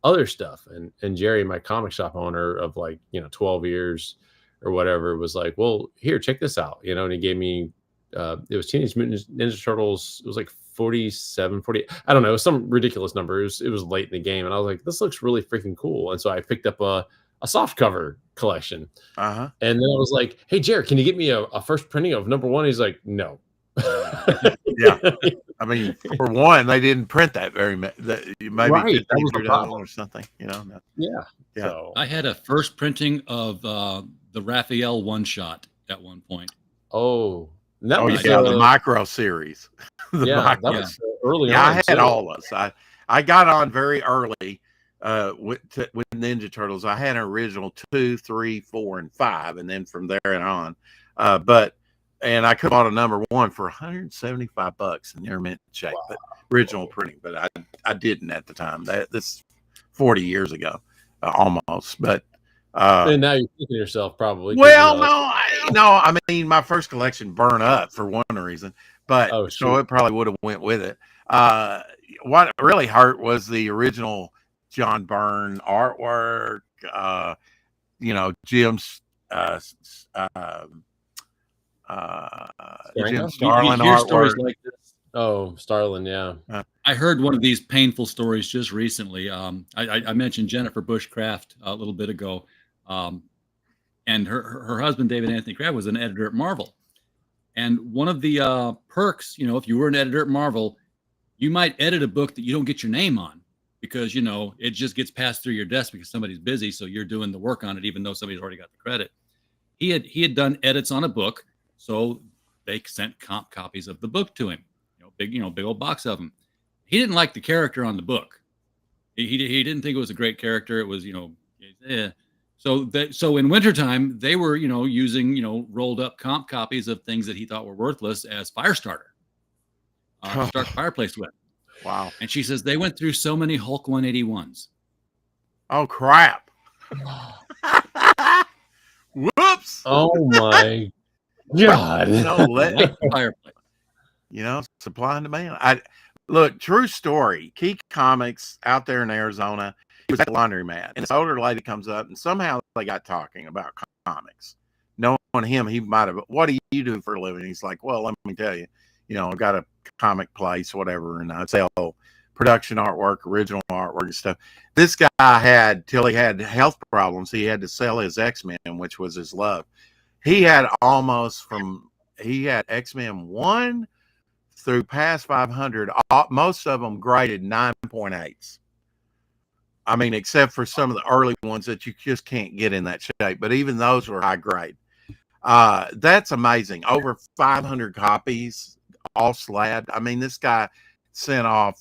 other stuff? And Jerry, my comic shop owner of 12 years or whatever, was like, well, here, check this out, and he gave me it was Teenage Mutant Ninja Turtles. It was like 47, 40, I don't know, it was some ridiculous number. It was late in the game, and I was like, this looks really freaking cool. And so I picked up a soft cover collection. And then I was like, hey, Jerry, can you get me a first printing of #1? He's like, no.
Yeah. I mean, for one, they didn't print that very much. Maybe
right. That was the
problem or something, No.
Yeah.
So I had a first printing of the Raphael one-shot at one point.
Oh,
that was the micro series.
That was early on.
I had all those. I got on very early with Ninja Turtles. I had an original 2, 3, 4, and 5, and then from there and on. And I could have bought a #1 for $175 in near mint shape, but original printing. But I didn't at the time. This 40 years ago, almost. But
and now you're thinking to yourself, probably.
Well, no. I mean, my first collection burned up for one reason, but so it probably would have went with it. What really hurt was the original John Byrne artwork. Jim's. Jim Starlin artwork.
Like this.
Oh, Starlin, yeah.
I heard one of these painful stories just recently. I mentioned Jennifer Bush Craft a little bit ago, and her husband David Anthony Craft was an editor at Marvel. And one of the perks, if you were an editor at Marvel, you might edit a book that you don't get your name on because it just gets passed through your desk because somebody's busy, so you're doing the work on it, even though somebody's already got the credit. He had done edits on a book. So they sent copies of the book to him, big old box of them. He didn't like the character on the book. He didn't think it was a great character. It was, So in wintertime, they were, using, rolled up comp copies of things that he thought were worthless as fire starter. To start the fireplace with.
Wow.
And she says they went through so many Hulk 181s.
Oh, crap. Whoops.
Oh, my God.
Fireplace.
Supply and demand. Look, true story. Key Comics out there in Arizona. He was at the laundromat, and this older lady comes up, and somehow they got talking about comics. Knowing him, he might have, what do you do for a living? He's like, well, let me tell you, I've got a comic place, whatever, and I sell production artwork, original artwork and stuff. This guy had, till he had health problems, he had to sell his X-Men, which was his love. He had X-Men 1 through past 500, most of them graded 9.8s. I mean, except for some of the early ones that you just can't get in that shape, but even those were high grade. That's amazing. Over 500 copies, all slabbed. I mean, this guy sent off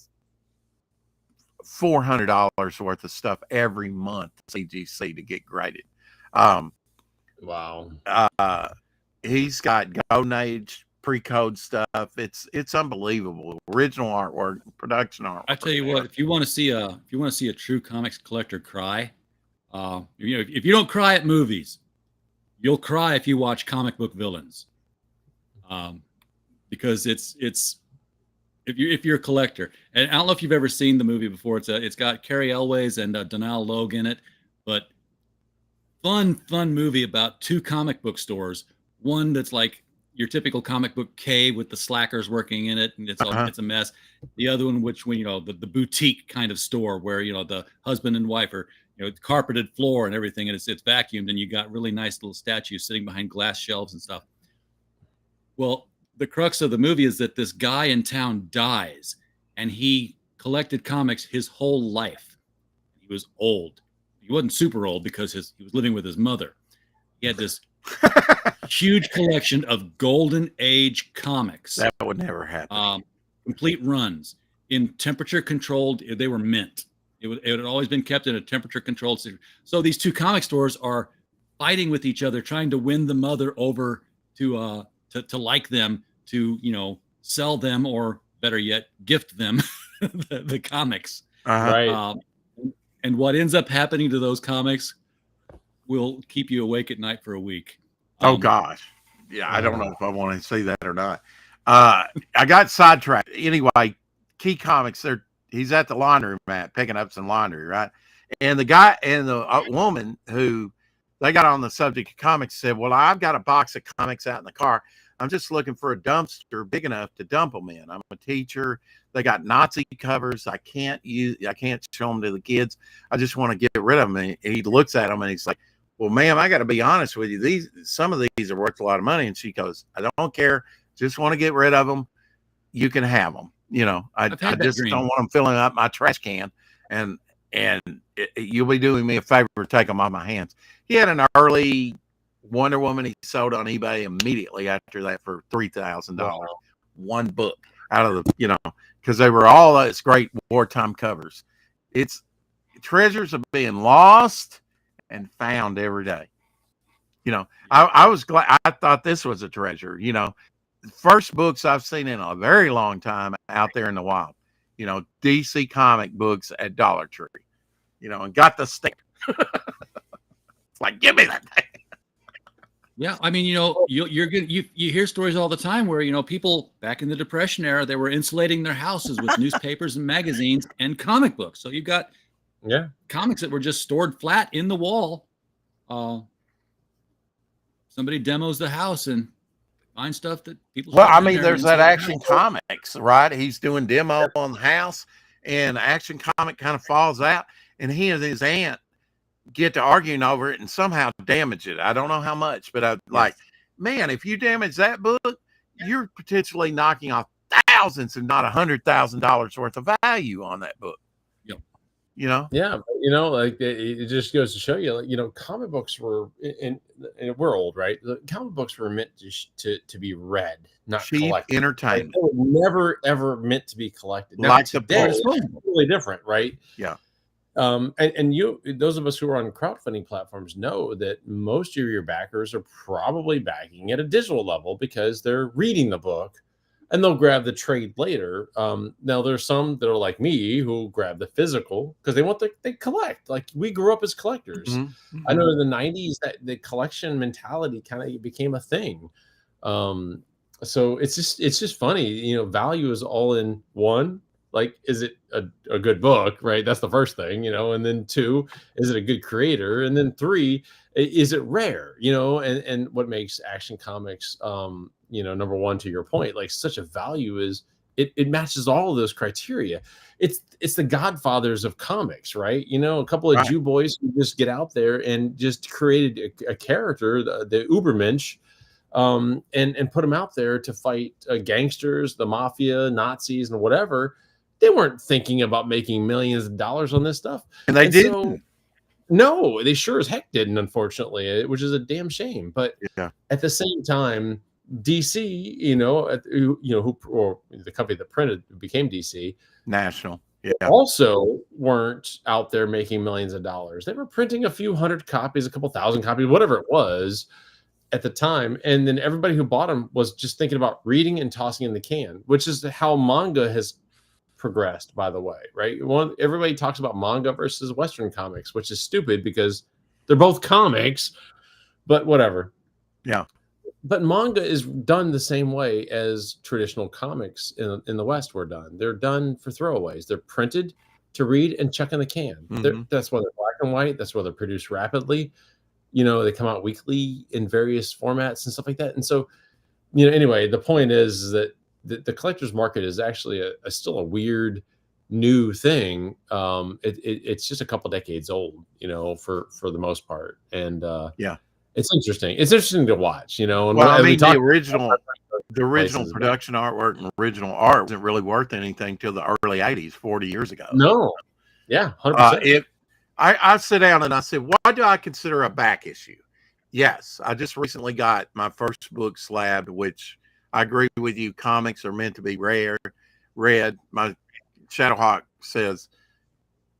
$400 worth of stuff every month to CGC to get graded.
Wow.
He's got Golden Age pre-code stuff. It's unbelievable. Original artwork, production artwork.
I tell you what, if you want to see a true comics collector cry, if you don't cry at movies, you'll cry if you watch comic book villains. Because it's if you're a collector, and I don't know if you've ever seen the movie before. It's got Cary Elwes and Donal Logue in it, but fun movie about two comic book stores. One that's like your typical comic book cave with the slackers working in it, and it's a mess. The other one, which the boutique kind of store where the husband and wife are carpeted floor and everything, and it's vacuumed, and you got really nice little statues sitting behind glass shelves and stuff. Well, the crux of the movie is that this guy in town dies, and he collected comics his whole life. He was old. He wasn't super old because he was living with his mother. He had this huge collection of golden age comics.
That would never happen.
Complete runs in temperature controlled. They were mint. It had always been kept in a temperature controlled. So these two comic stores are fighting with each other, trying to win the mother over to like them, to sell them, or better yet, gift them the comics.
Right.
And what ends up happening to those comics will keep you awake at night for a week.
Oh gosh. Yeah, I don't know if I want to see that or not. I got sidetracked. Anyway, Key Comics, he's at the laundromat picking up some laundry, right? And the guy and the woman who they got on the subject of comics said, well, I've got a box of comics out in the car. I'm just looking for a dumpster big enough to dump them in. I'm a teacher. They got Nazi covers. I can't show them to the kids. I just want to get rid of them. And he looks at them and he's like, well, ma'am, I got to be honest with you. Some of these are worth a lot of money. And she goes, I don't care. Just want to get rid of them. You can have them. I just don't want them filling up my trash can. And you'll be doing me a favor to take them off my hands. He had an early Wonder Woman he sold on eBay immediately after that for $3,000. Wow. One book out of the, because they were all its great wartime covers. It's treasures are being lost and found every day. I was glad. I thought this was a treasure. First books I've seen in a very long time out there in the wild. DC comic books at Dollar Tree. And got the sticker. It's like, give me that thing.
Yeah, I mean, you're good. You hear stories all the time where people back in the Depression era, they were insulating their houses with newspapers and magazines and comic books. So you've got comics that were just stored flat in the wall. Somebody demos the house and find stuff that people.
Well, I mean, there's that Action Comics, right? He's doing demo on the house, and Action Comic kind of falls out, and he and his aunt get to arguing over it and somehow damage it. I don't know how much, but I'm like, man, if you damage that book, you're potentially knocking off thousands and not $100,000 worth of value on that book.
Yeah, like it just goes to show you, comic books were and we're old, right? The comic books were meant to be read, not
cheap
collected.
entertainment.
They were never ever meant to be collected. Now,
Like
today, it's totally different, right?
Yeah.
And you, those of us who are on crowdfunding platforms know that most of your backers are probably backing at a digital level because they're reading the book and they'll grab the trade later. Now there's some that are like me who grab the physical because they collect. Like we grew up as collectors. I know in the 90s that the collection mentality kind of became a thing. So it's just funny, you know, value is all in one. Like, is it a good book, right? That's the first thing, you know, and then two, is it a good creator? And then three, is it rare, you know, and what makes Action Comics, you know, number one, to your point, like such a value is it matches all of those criteria. It's the godfathers of comics, right? You know, a couple of Jew boys who just get out there and just created a character, the Ubermensch, and put them out there to fight gangsters, the mafia, Nazis, and whatever. They weren't thinking about making millions of dollars on this stuff.
And they didn't.
So, no, they sure as heck didn't, unfortunately, which is a damn shame. But at the same time, DC, you know, or the company that printed became DC
National,
also weren't out there making millions of dollars. They were printing a few hundred copies, a couple thousand copies, whatever it was at the time. And then everybody who bought them was just thinking about reading and tossing in the can, which is how manga has progressed, by the way, right? Everybody talks about manga versus Western comics, which is stupid because they're both comics, but whatever.
Yeah.
But manga is done the same way as traditional comics in the West were done. They're done for throwaways. They're printed to read and chuck in the can. That's why they're black and white. That's why they're produced rapidly. You know, they come out weekly in various formats and stuff like that. And so, you know, anyway, the point is that the collector's market is actually still a weird new thing. It's just a couple decades old, you know, for the most part. And it's interesting. It's interesting to watch, you know. And
well, I mean, the original production artwork and original art wasn't really worth anything till the early 80s, 40 years ago.
No. Yeah, 100%.
I sit down and I said, why do I consider a back issue? Yes, I just recently got my first book slabbed, which I agree with you. Comics are meant to be read. My Shadowhawk says,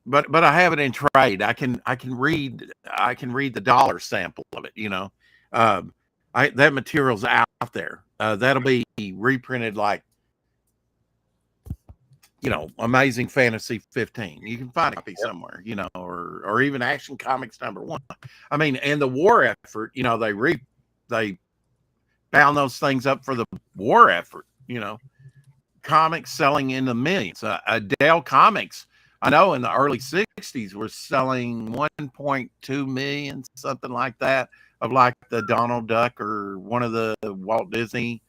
but I have it in trade. I can read the dollar sample of it. You know, that material's out there. That'll be reprinted like, you know, Amazing Fantasy 15. You can find a copy somewhere, you know, or even Action Comics #1. I mean, and the war effort, you know, they bound those things up for the war effort, you know. Comics selling in the millions. Dell Comics, I know in the early 60s were selling 1.2 million, something like that, of like the Donald Duck or one of the Walt Disney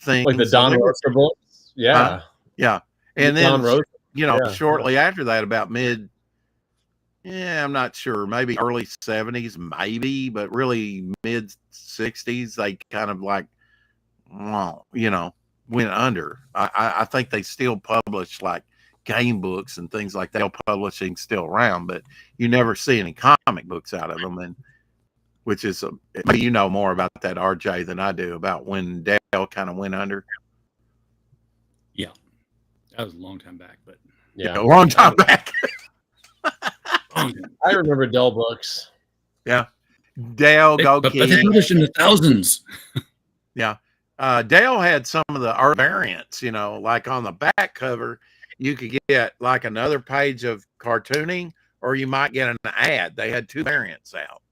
things.
Like the Don Rosa books. Yeah.
Yeah. And then, you know, shortly after that, about I'm not sure, maybe early 70s, maybe, but really mid 60s, they kind of like, well, you know, went under. I think they still publish like game books and things like that. Publishing still around, but you never see any comic books out of them. And which is, you know more about that, RJ, than I do about when Dell kind of went under.
Yeah. That was a long time back, but
a long time back.
I remember Dell books.
Yeah. Dell,
but they published in the thousands.
Yeah. Dale had some of the art variants, you know, like on the back cover, you could get like another page of cartooning, or you might get an ad. They had 2 variants out.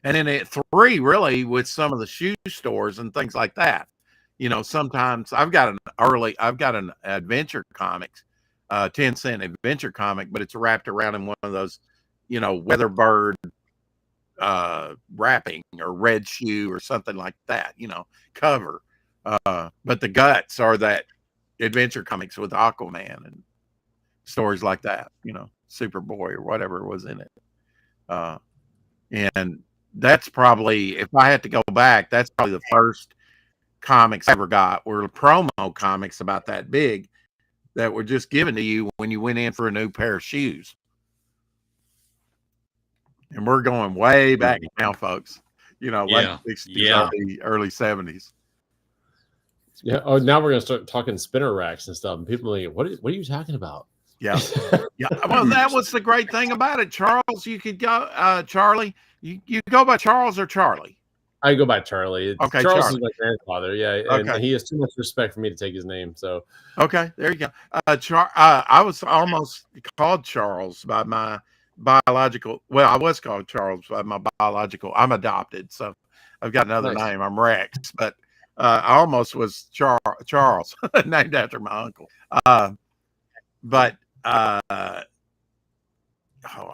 And then at 3, really, with some of the shoe stores and things like that. You know, sometimes I've got an adventure comics, 10-cent adventure comic, but it's wrapped around in one of those, you know, Weatherbird wrapping or red shoe or something like that, you know, cover. But the guts are that adventure comics with Aquaman and stories like that, you know, Superboy or whatever was in it. And that's probably, if I had to go back, that's probably the first comics I ever got were promo comics about that big that were just given to you when you went in for a new pair of shoes. And we're going way back now, folks. You know, late 60s, early 70s.
Yeah. Oh, now we're going to start talking spinner racks and stuff. And people are like, what are you talking about?
Yeah. Yeah. Well, that was the great thing about it. Charles, you could go, Charlie, you go by Charles or Charlie?
I go by Charlie.
Okay,
Charles
Charlie.
is my grandfather. Yeah. And
Okay.
he has too much respect for me to take his name. So,
Okay, there you go. I was almost called Charles by my biological. Well, I was called Charles by my biological. I'm adopted, so I've got another
nice.
name. I'm Rex, but I almost was Charles, named after my uncle. But oh, I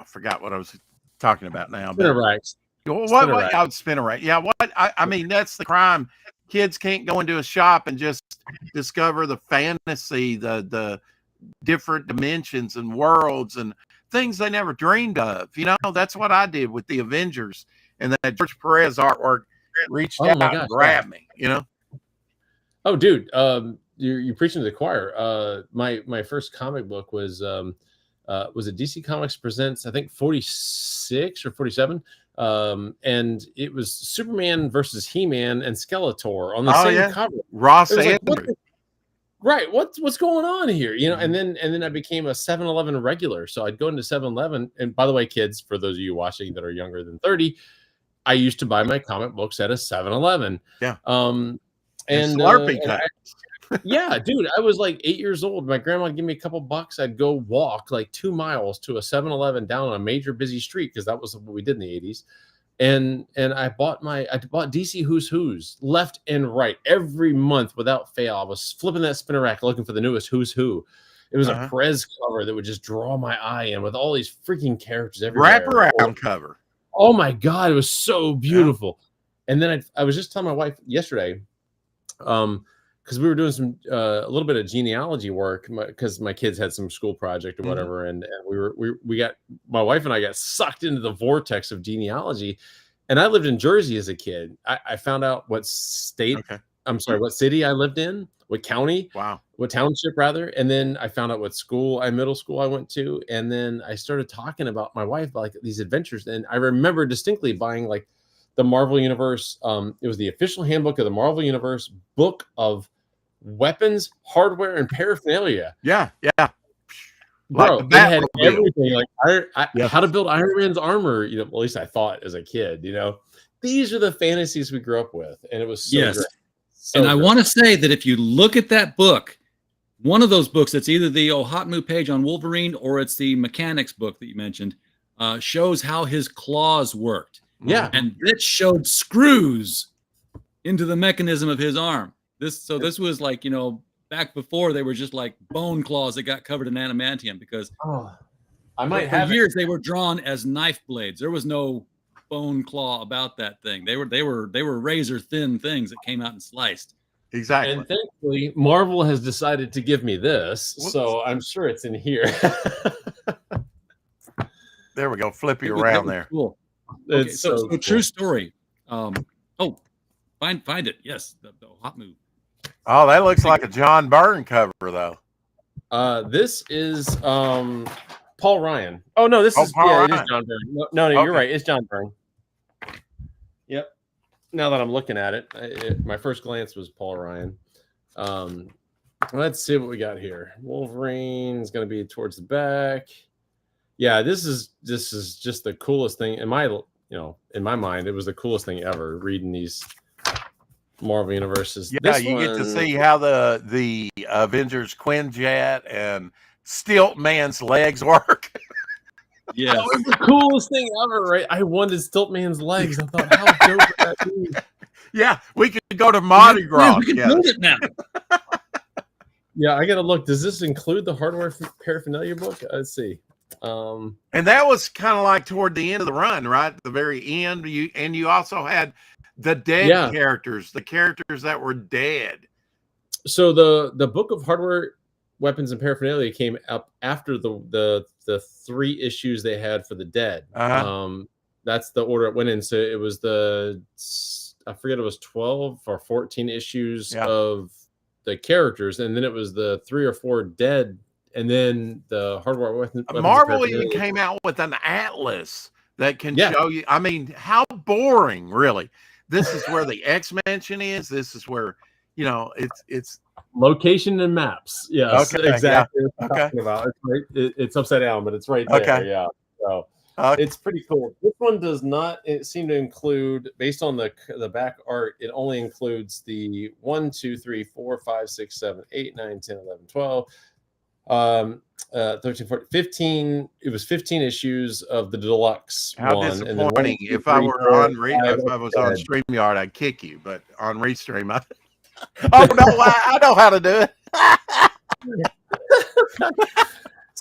forgot what I was talking about now. But
Rex.
what? I would spin a rack. Yeah. What? I mean, that's the crime. Kids can't go into a shop and just discover the fantasy, the different dimensions and worlds and things they never dreamed of. You know, that's what I did with the Avengers, and that George Perez artwork reached out and grabbed me. You know.
Oh, dude, you're preaching to the choir. My first comic book was a DC Comics Presents, I think 46 or 47. And it was Superman versus He-Man and Skeletor on the same cover.
Ross Andrew.
Right. What's going on here? You know, and then I became a 7-Eleven regular. So I'd go into 7-Eleven. And by the way, kids, for those of you watching that are younger than 30, I used to buy my comic books at a 7-Eleven.
Yeah.
And
Slurpee
yeah, dude, I was like 8 years old. My grandma would give me a couple bucks. I'd go walk like 2 miles to a 7-Eleven down on a major busy street, because that was what we did in the 80s. And I bought DC Who's left and right every month without fail. I was flipping that spinner rack looking for the newest Who's Who. It was a Perez cover that would just draw my eye in with all these freaking characters everywhere.
Wraparound cover.
Oh my God, it was so beautiful. And then I was just telling my wife yesterday, because we were doing some a little bit of genealogy work, because my kids had some school project or whatever, and we got, my wife and I got sucked into the vortex of genealogy. And I lived in Jersey as a kid. I found out what state, I'm sorry, what city I lived in, what county, what township rather, and then I found out what middle school I went to, and then I started talking about my wife, like these adventures, and I remember distinctly buying like the Marvel Universe. It was the official handbook of the Marvel Universe book of weapons, hardware, and paraphernalia.
Yeah.
Bro, like they had everything, like how to build Iron Man's armor. You know, at least I thought as a kid. You know, these are the fantasies we grew up with, and it was so great. So
and I want to say that if you look at that book, one of those books, it's either the Hotmu page on Wolverine or it's the mechanics book that you mentioned, shows how his claws worked.
Yeah,
and it showed screws into the mechanism of his arm. This was like, you know, back before they were just like bone claws that got covered in adamantium, because
I might
for years they were drawn as knife blades. There was no bone claw about that thing. They were razor thin things that came out and sliced.
Exactly.
And thankfully, Marvel has decided to give me this, so I'm sure it's in here.
There we go. Flip you around there.
Cool. Okay, so cool. True story. Find it. Yes, the Hotmu.
Oh, that looks like a John Byrne cover, though.
This is Paul Ryan. Oh no, this is Ryan. It is John Byrne. No, you're right. It's John Byrne. Yep. Now that I'm looking at it, my first glance was Paul Ryan. Let's see what we got here. Wolverine is going to be towards the back. Yeah, this is just the coolest thing in my mind. It was the coolest thing ever reading these Marvel universes.
Yeah, you get to see how the Avengers Quinjet and Stilt Man's legs work.
Yeah,
it was the coolest thing ever, right? I wanted Stilt Man's legs. I thought, how dope would that be?
Yeah, we could go to Mardi Gras.
We can build it now.
Yeah, I gotta look. Does this include the hardware paraphernalia book? Let's see.
And that was kind of like toward the end of the run, right? At the very end, you also had the dead characters, the characters that were dead.
So the book of hardware, weapons, and paraphernalia came up after the 3 issues they had for the dead. That's the order it went in. So it was I forget, it was 12 or 14 issues of the characters, and then it was the 3 or 4 dead. And then the hardware weapons.
Marvel even came out with an atlas that can show you. I mean, how boring, really. This is where the X-Mention is. This is where, it's
location and maps. Yes,
okay,
exactly.
yeah,
What I'm
okay,
talking about. It's right. It's upside down, but it's right there.
okay,
Yeah. So
okay.
it's pretty cool. This one does not seem to include, based on the back art, it only includes the 1, 2, 3, 4, 5, 6, 7, 8, 9, 10, 11, 12. 13, 14, 15. It was 15 issues of the deluxe
How
one, and then 1,
disappointing!
2,
If I
3,
were
4,
on
5
if I was on
extra.
StreamYard, I'd kick you. But on Restream, oh no, I know how to do it.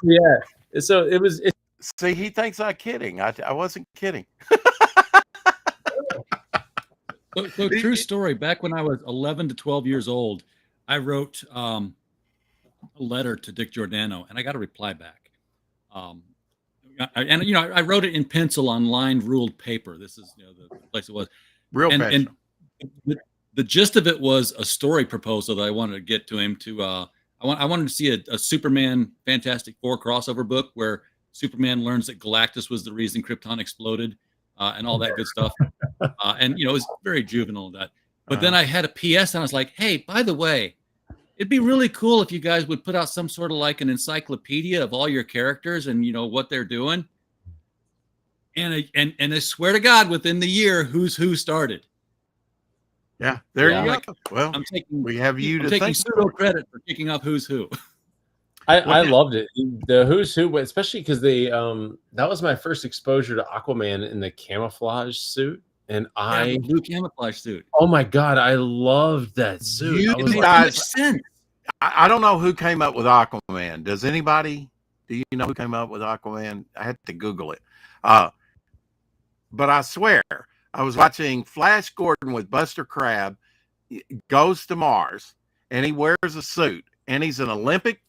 Yeah. So it was.
See, he thinks I'm kidding. I wasn't kidding.
So true story. Back when I was 11 to 12 years old, I wrote a letter to Dick Giordano, and I got a reply back. I wrote it in pencil on lined ruled paper. This is the place it was.
Real
And
passionate.
the gist of it was a story proposal that I wanted to get to him to. I wanted to see a Superman Fantastic Four crossover book where Superman learns that Galactus was the reason Krypton exploded, and all that good stuff. And it was very juvenile that. But then I had a PS, and I was like, "Hey, by the way, it'd be really cool if you guys would put out some sort of like an encyclopedia of all your characters and what they're doing." And I swear to God, within the year, Who's Who started.
Yeah, there you
Yeah.
go. Well, we have you
I'm
to
taking
thank
pseudo
for.
credit for kicking off Who's Who.
I loved it. The Who's Who, especially because they that was my first exposure to Aquaman in the camouflage suit, and
The blue camouflage suit.
oh my God, I loved that suit.
You
I was
It
like,
makes sense.
I don't know who came up with Aquaman. Does anybody? Do you know who came up with Aquaman? I had to Google it. But I swear, I was watching Flash Gordon with Buster Crabbe goes to Mars, and he wears a suit, and he's an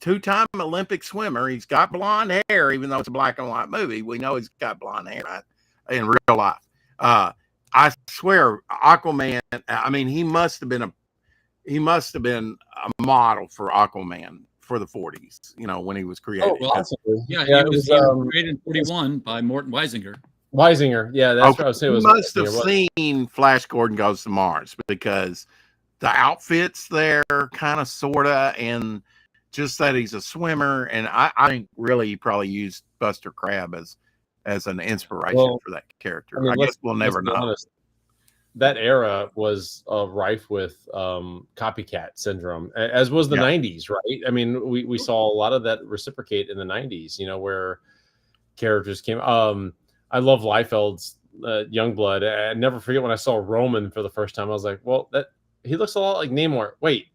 two-time Olympic swimmer. He's got blonde hair, even though it's a black and white movie. We know he's got blonde hair, right? In real life. I swear, Aquaman. I mean, he must have been a model for Aquaman for the 40s, when he was created.
oh, possibly.
Yeah,
Yeah,
he
it
was
was
created in 41 by Morton Weisinger.
Weisinger. Yeah, that's what I was saying.
You
Was
must have
Weisinger.
seen Flash Gordon Goes to Mars, because the outfits there, kind of, sorta, and just that he's a swimmer. And I think really he probably used Buster Crabbe as an inspiration for that character. I guess we'll never know.
Honest, that era was rife with copycat syndrome, as was the 90s, right? I mean, we saw a lot of that reciprocate in the 90s, where characters came. I love Liefeld's Youngblood. I never forget when I saw Roman for the first time. I was like, well, he looks a lot like Namor. Wait,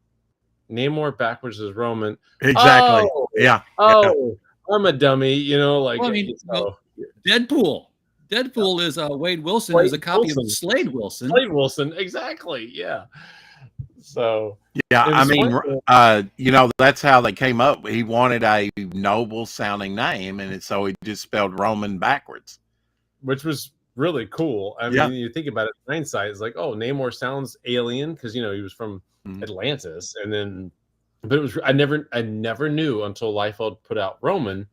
Namor backwards is Roman.
Exactly.
Oh,
yeah.
I'm a dummy. Like,
well, I mean, Deadpool. Deadpool is Wade Wilson is a copy of Slade Wilson.
Slade Wilson, exactly. Yeah. So
yeah, I mean, that's how they came up. He wanted a noble sounding name, and so he just spelled Roman backwards,
which was really cool. I mean, you think about it, in hindsight, it's like, oh, Namor sounds alien because he was from Atlantis, and then, but it was I never knew until Liefeld put out Roman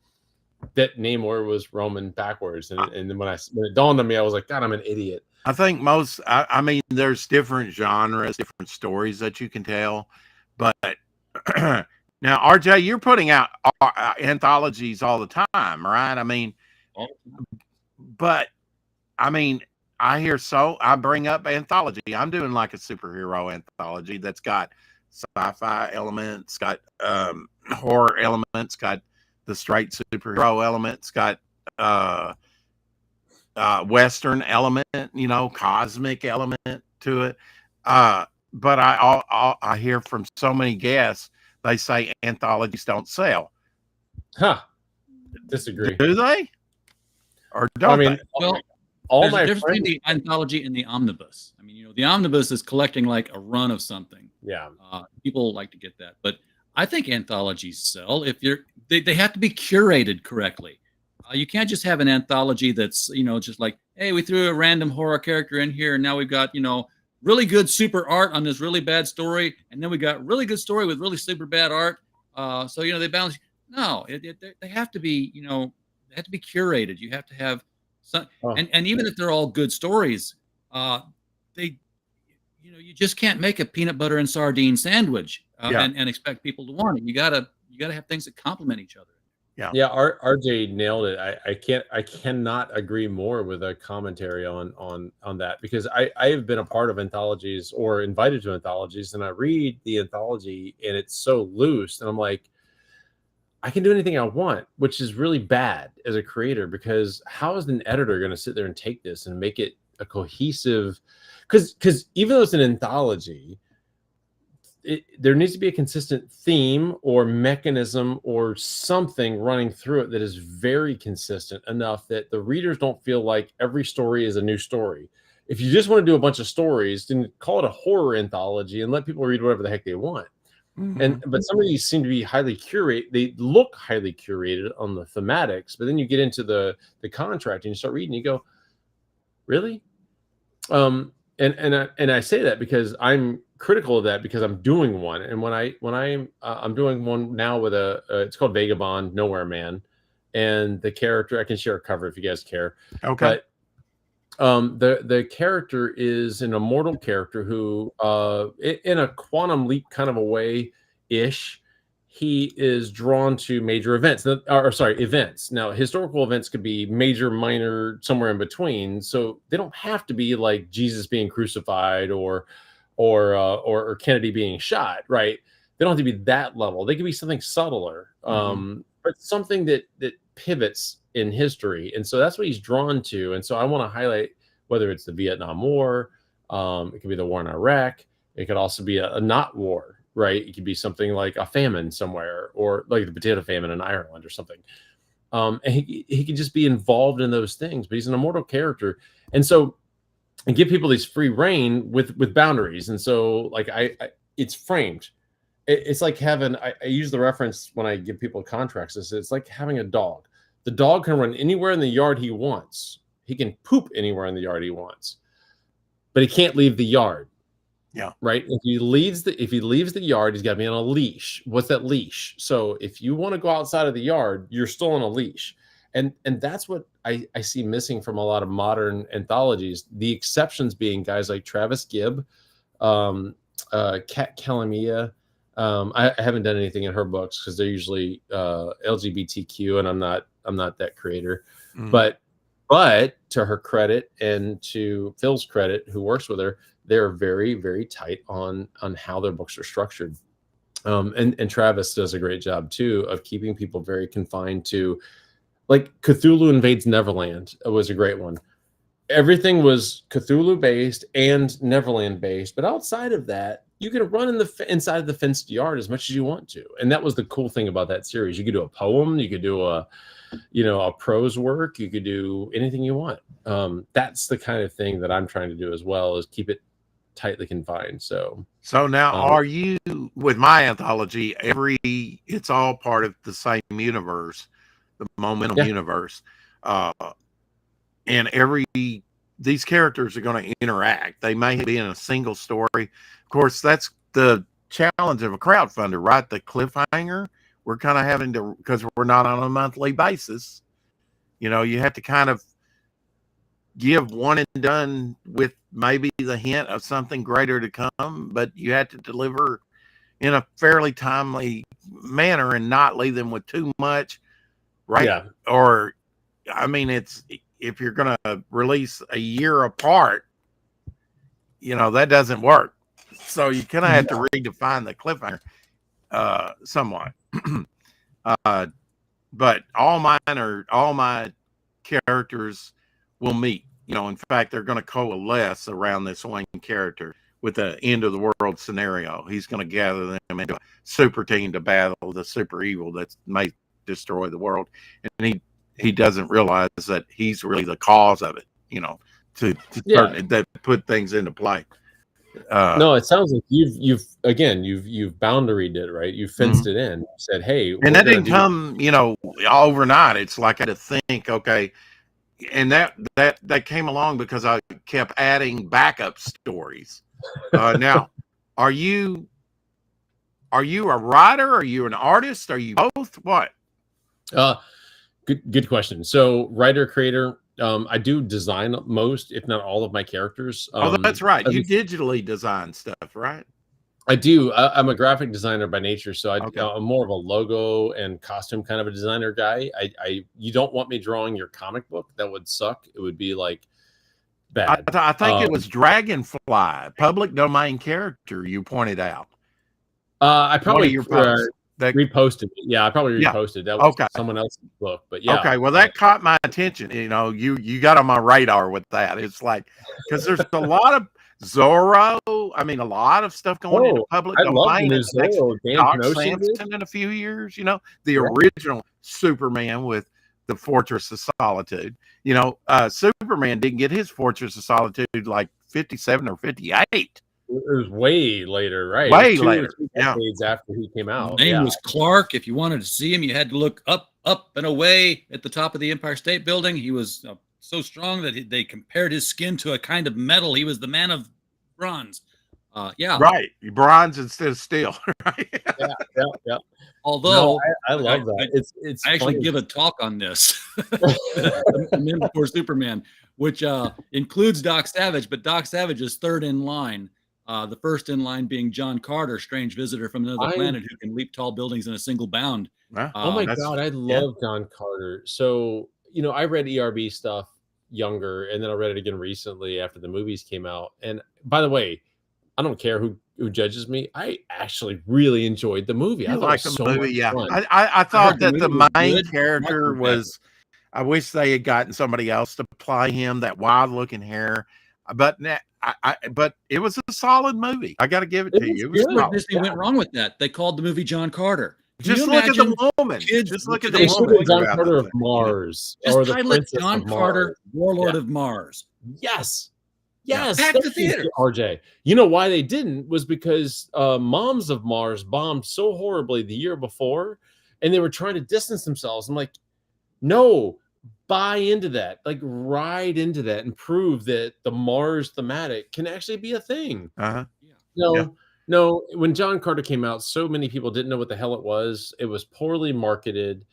that Namor was Roman backwards, and then when it dawned on me, I was like, God, I'm an idiot.
I think I mean, there's different genres, different stories that you can tell, but now, RJ, you're putting out anthologies all the time, right? I mean, but I mean, I bring up anthology. I'm doing like a superhero anthology that's got sci-fi elements, got horror elements, got the straight superhero elements, got Western element, cosmic element to it. But I hear from so many guests, they say anthologies don't sell.
Huh. Disagree.
Do they? Or don't they?
Well, there's a difference between the anthology and the omnibus. I mean, the omnibus is collecting like a run of something.
Yeah.
People like to get that. But I think anthologies sell if they have to be curated correctly. You can't just have an anthology that's, just like, hey, we threw a random horror character in here, and now we've got, really good super art on this really bad story, and then we got really good story with really super bad art. So they balance. No, they have to be, they have to be curated. You have to have some, and even if they're all good stories, you you just can't make a peanut butter and sardine sandwich and expect people to want it. You gotta have things that complement each other.
Yeah. RJ nailed it. I cannot agree more with a commentary on that, because I have been a part of anthologies or invited to anthologies, and I read the anthology and it's so loose, and I'm like, I can do anything I want, which is really bad as a creator, because how is an editor going to sit there and take this and make it a cohesive? Because even though it's an anthology, there needs to be a consistent theme or mechanism or something running through it that is very consistent enough that the readers don't feel like every story is a new story. If you just want to do a bunch of stories, then call it a horror anthology and let people read whatever the heck they want. But some of these seem to be highly curated. They look highly curated on the thematics, but then you get into the contract and you start reading, you go, really? And I say that because I'm critical of that, because I'm doing one, and I'm doing one now with it's called Vagabond Nowhere Man, and the character, I can share a cover if you guys care.
Okay.
But the character is an immortal character who, in a quantum leap kind of a way ish, he is drawn to major events, events. Now, historical events could be major, minor, somewhere in between. So they don't have to be like Jesus being crucified or Kennedy being shot, right? They don't have to be that level. They could be something subtler, but something that pivots in history. And so that's what he's drawn to. And so I want to highlight whether it's the Vietnam War, it could be the war in Iraq. It could also be a not war, right? It could be something like a famine somewhere, or like the potato famine in Ireland or something. And he could just be involved in those things, but he's an immortal character. And so, and give people these free reign with boundaries. And so, like, it's framed. It's like having, I use the reference when I give people contracts. It's like having a dog. The dog can run anywhere in the yard he wants. He can poop anywhere in the yard he wants, but he can't leave the yard.
Yeah.
Right. If he leaves the yard, he's got to be on a leash. What's that leash? So if you want to go outside of the yard, you're still on a leash. And that's what I see missing from a lot of modern anthologies. The exceptions being guys like Travis Gibb, Kat Kalamia. I haven't done anything in her books because they're usually LGBTQ, and I'm not that creator. But to her credit and to Phil's credit, who works with her, they're very, very tight on how their books are structured. And Travis does a great job too of keeping people very confined to, like, Cthulhu Invades Neverland was a great one. Everything was Cthulhu based and Neverland based, but outside of that, you could run inside of the fenced yard as much as you want to. And that was the cool thing about that series. You could do a poem, you could do a prose work, you could do anything you want. That's the kind of thing that I'm trying to do as well, is keep it tightly confined. So
now are you, with my anthology, it's all part of the same universe, the Momentum universe. And these characters are going to interact. They may be in a single story. Of course, that's the challenge of a crowdfunder, right? The cliffhanger. We're kind of having to, because we're not on a monthly basis. You have to kind of give one and done with maybe the hint of something greater to come, but you have to deliver in a fairly timely manner and not leave them with too much, right?
Yeah.
Or, I mean, if you're going to release a year apart, that doesn't work. So you kind of have to redefine the cliffhanger somewhat. But all my characters will meet. In fact, they're going to coalesce around this one character with the end of the world scenario. He's going to gather them into a super team to battle the super evil that may destroy the world. And he doesn't realize that he's really the cause of it, that put things into play.
No, it sounds like you've boundaried it, right? You fenced it in. You said, hey,
and that didn't come, overnight. It's like I had to think, okay, and that came along because I kept adding backup stories. Now, are you a writer? Are you an artist? Are you both? What?
Good question. So, writer, creator, I do design most, if not all, of my characters.
Oh, that's right.
at
You
least-
digitally design stuff, right?
I do. I'm a graphic designer by nature, so
Okay.
I'm more of a logo and costume kind of a designer guy. You don't want me drawing your comic book. That would suck. It would be like bad.
I think it was Dragonfly, public domain character. You pointed out.
I probably
your posts
reposted it. Yeah, I probably
Yeah.
reposted. That was
Okay.
someone else's book, but yeah.
Okay, well, that caught my attention. You know, you got on my radar with that. It's like, because there's a lot of Zorro. I mean, a lot of stuff going into public
I love the
domain.
new
It's next
Zorro, Dan
Doc
Kenosha did.
Samson in a few years. You know, the original Superman with the Fortress of Solitude. You know, Superman didn't get his Fortress of Solitude like 57 or 58.
It was way later, right?
Way
Two
later.
or three
Yeah.
decades after he came out.
His name was Clark. If you wanted to see him, you had to look up and away at the top of the Empire State Building. He was so strong that they compared his skin to a kind of metal. He was the man of bronze. Yeah.
Right. Bronze instead of steel. Right.
Yeah.
Although
no, I love that. It's
I actually
funny.
give a talk on this. The Men Before Superman, which includes Doc Savage, but Doc Savage is third in line. The first in line being John Carter, strange visitor from another planet who can leap tall buildings in a single bound.
Oh my God, I love John Carter. So, you know, I read ERB stuff younger, and then I read it again recently after the movies came out. And by the way, I don't care who judges me. I actually really enjoyed the movie. I
like the
so
movie, yeah.
fun.
I thought that the main
good.
character was. I wish they had gotten somebody else to play him. That wild-looking hair, but but it was a solid movie. I got to give it to you. It was
What Disney went wrong with that? They called the movie John Carter.
Just look at the woman. Just look at the woman.
John Carter of Mars,
Just
or the
title it
Princess
John
of
Carter,
Mars.
Warlord of Mars.
Yes.
Pack the theater.
RJ. You know why they didn't was because Moms of Mars bombed so horribly the year before, and they were trying to distance themselves. I'm like, no, buy into that, like ride into that, and prove that the Mars thematic can actually be a thing. No. When John Carter came out, so many people didn't know what the hell it was. It was poorly marketed.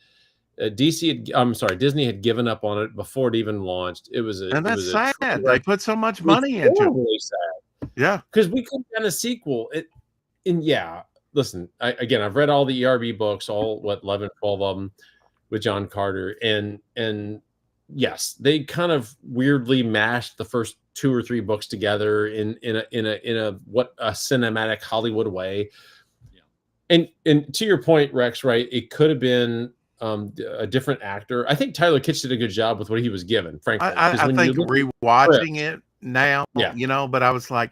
Disney had given up on it before it even launched.
And that's sad. They put so much money into it.
Really sad.
Yeah,
because we could have done a sequel. Listen, I've read all the ERB books, all 11, 12 of them with John Carter, and yes, they kind of weirdly mashed the first 2 or 3 books together in a cinematic Hollywood way. Yeah. And to your point, Rex, right? It could have been a different actor. I think Tyler Kitsch did a good job with what he was given, frankly.
I think rewatching it now, you know, but I was like,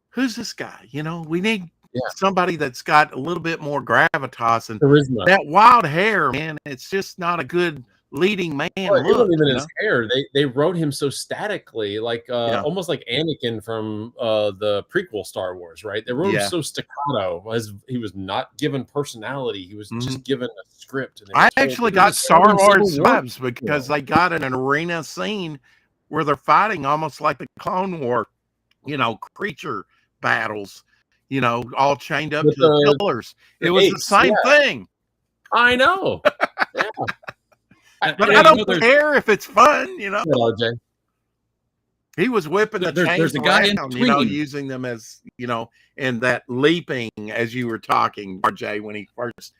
who's this guy? You know, we need somebody that's got a little bit more gravitas and
charisma.
That wild hair, man, it's just not a good leading man.
Well, it wasn't even his hair. They wrote him so statically, like almost like Anakin from the prequel Star Wars, right? They wrote him so staccato, as he was not given personality. He was just given a script. And
I actually got Star Wars vibes because they got an arena scene where they're fighting almost like the Clone War, you know, creature battles, you know, all chained up to the pillars. It was the same thing.
I know.
But I don't care if it's fun, you know.
RJ.
He was whipping the chains
there's a guy
around, you know, using them as, you know, and that leaping as you were talking, RJ, when he first.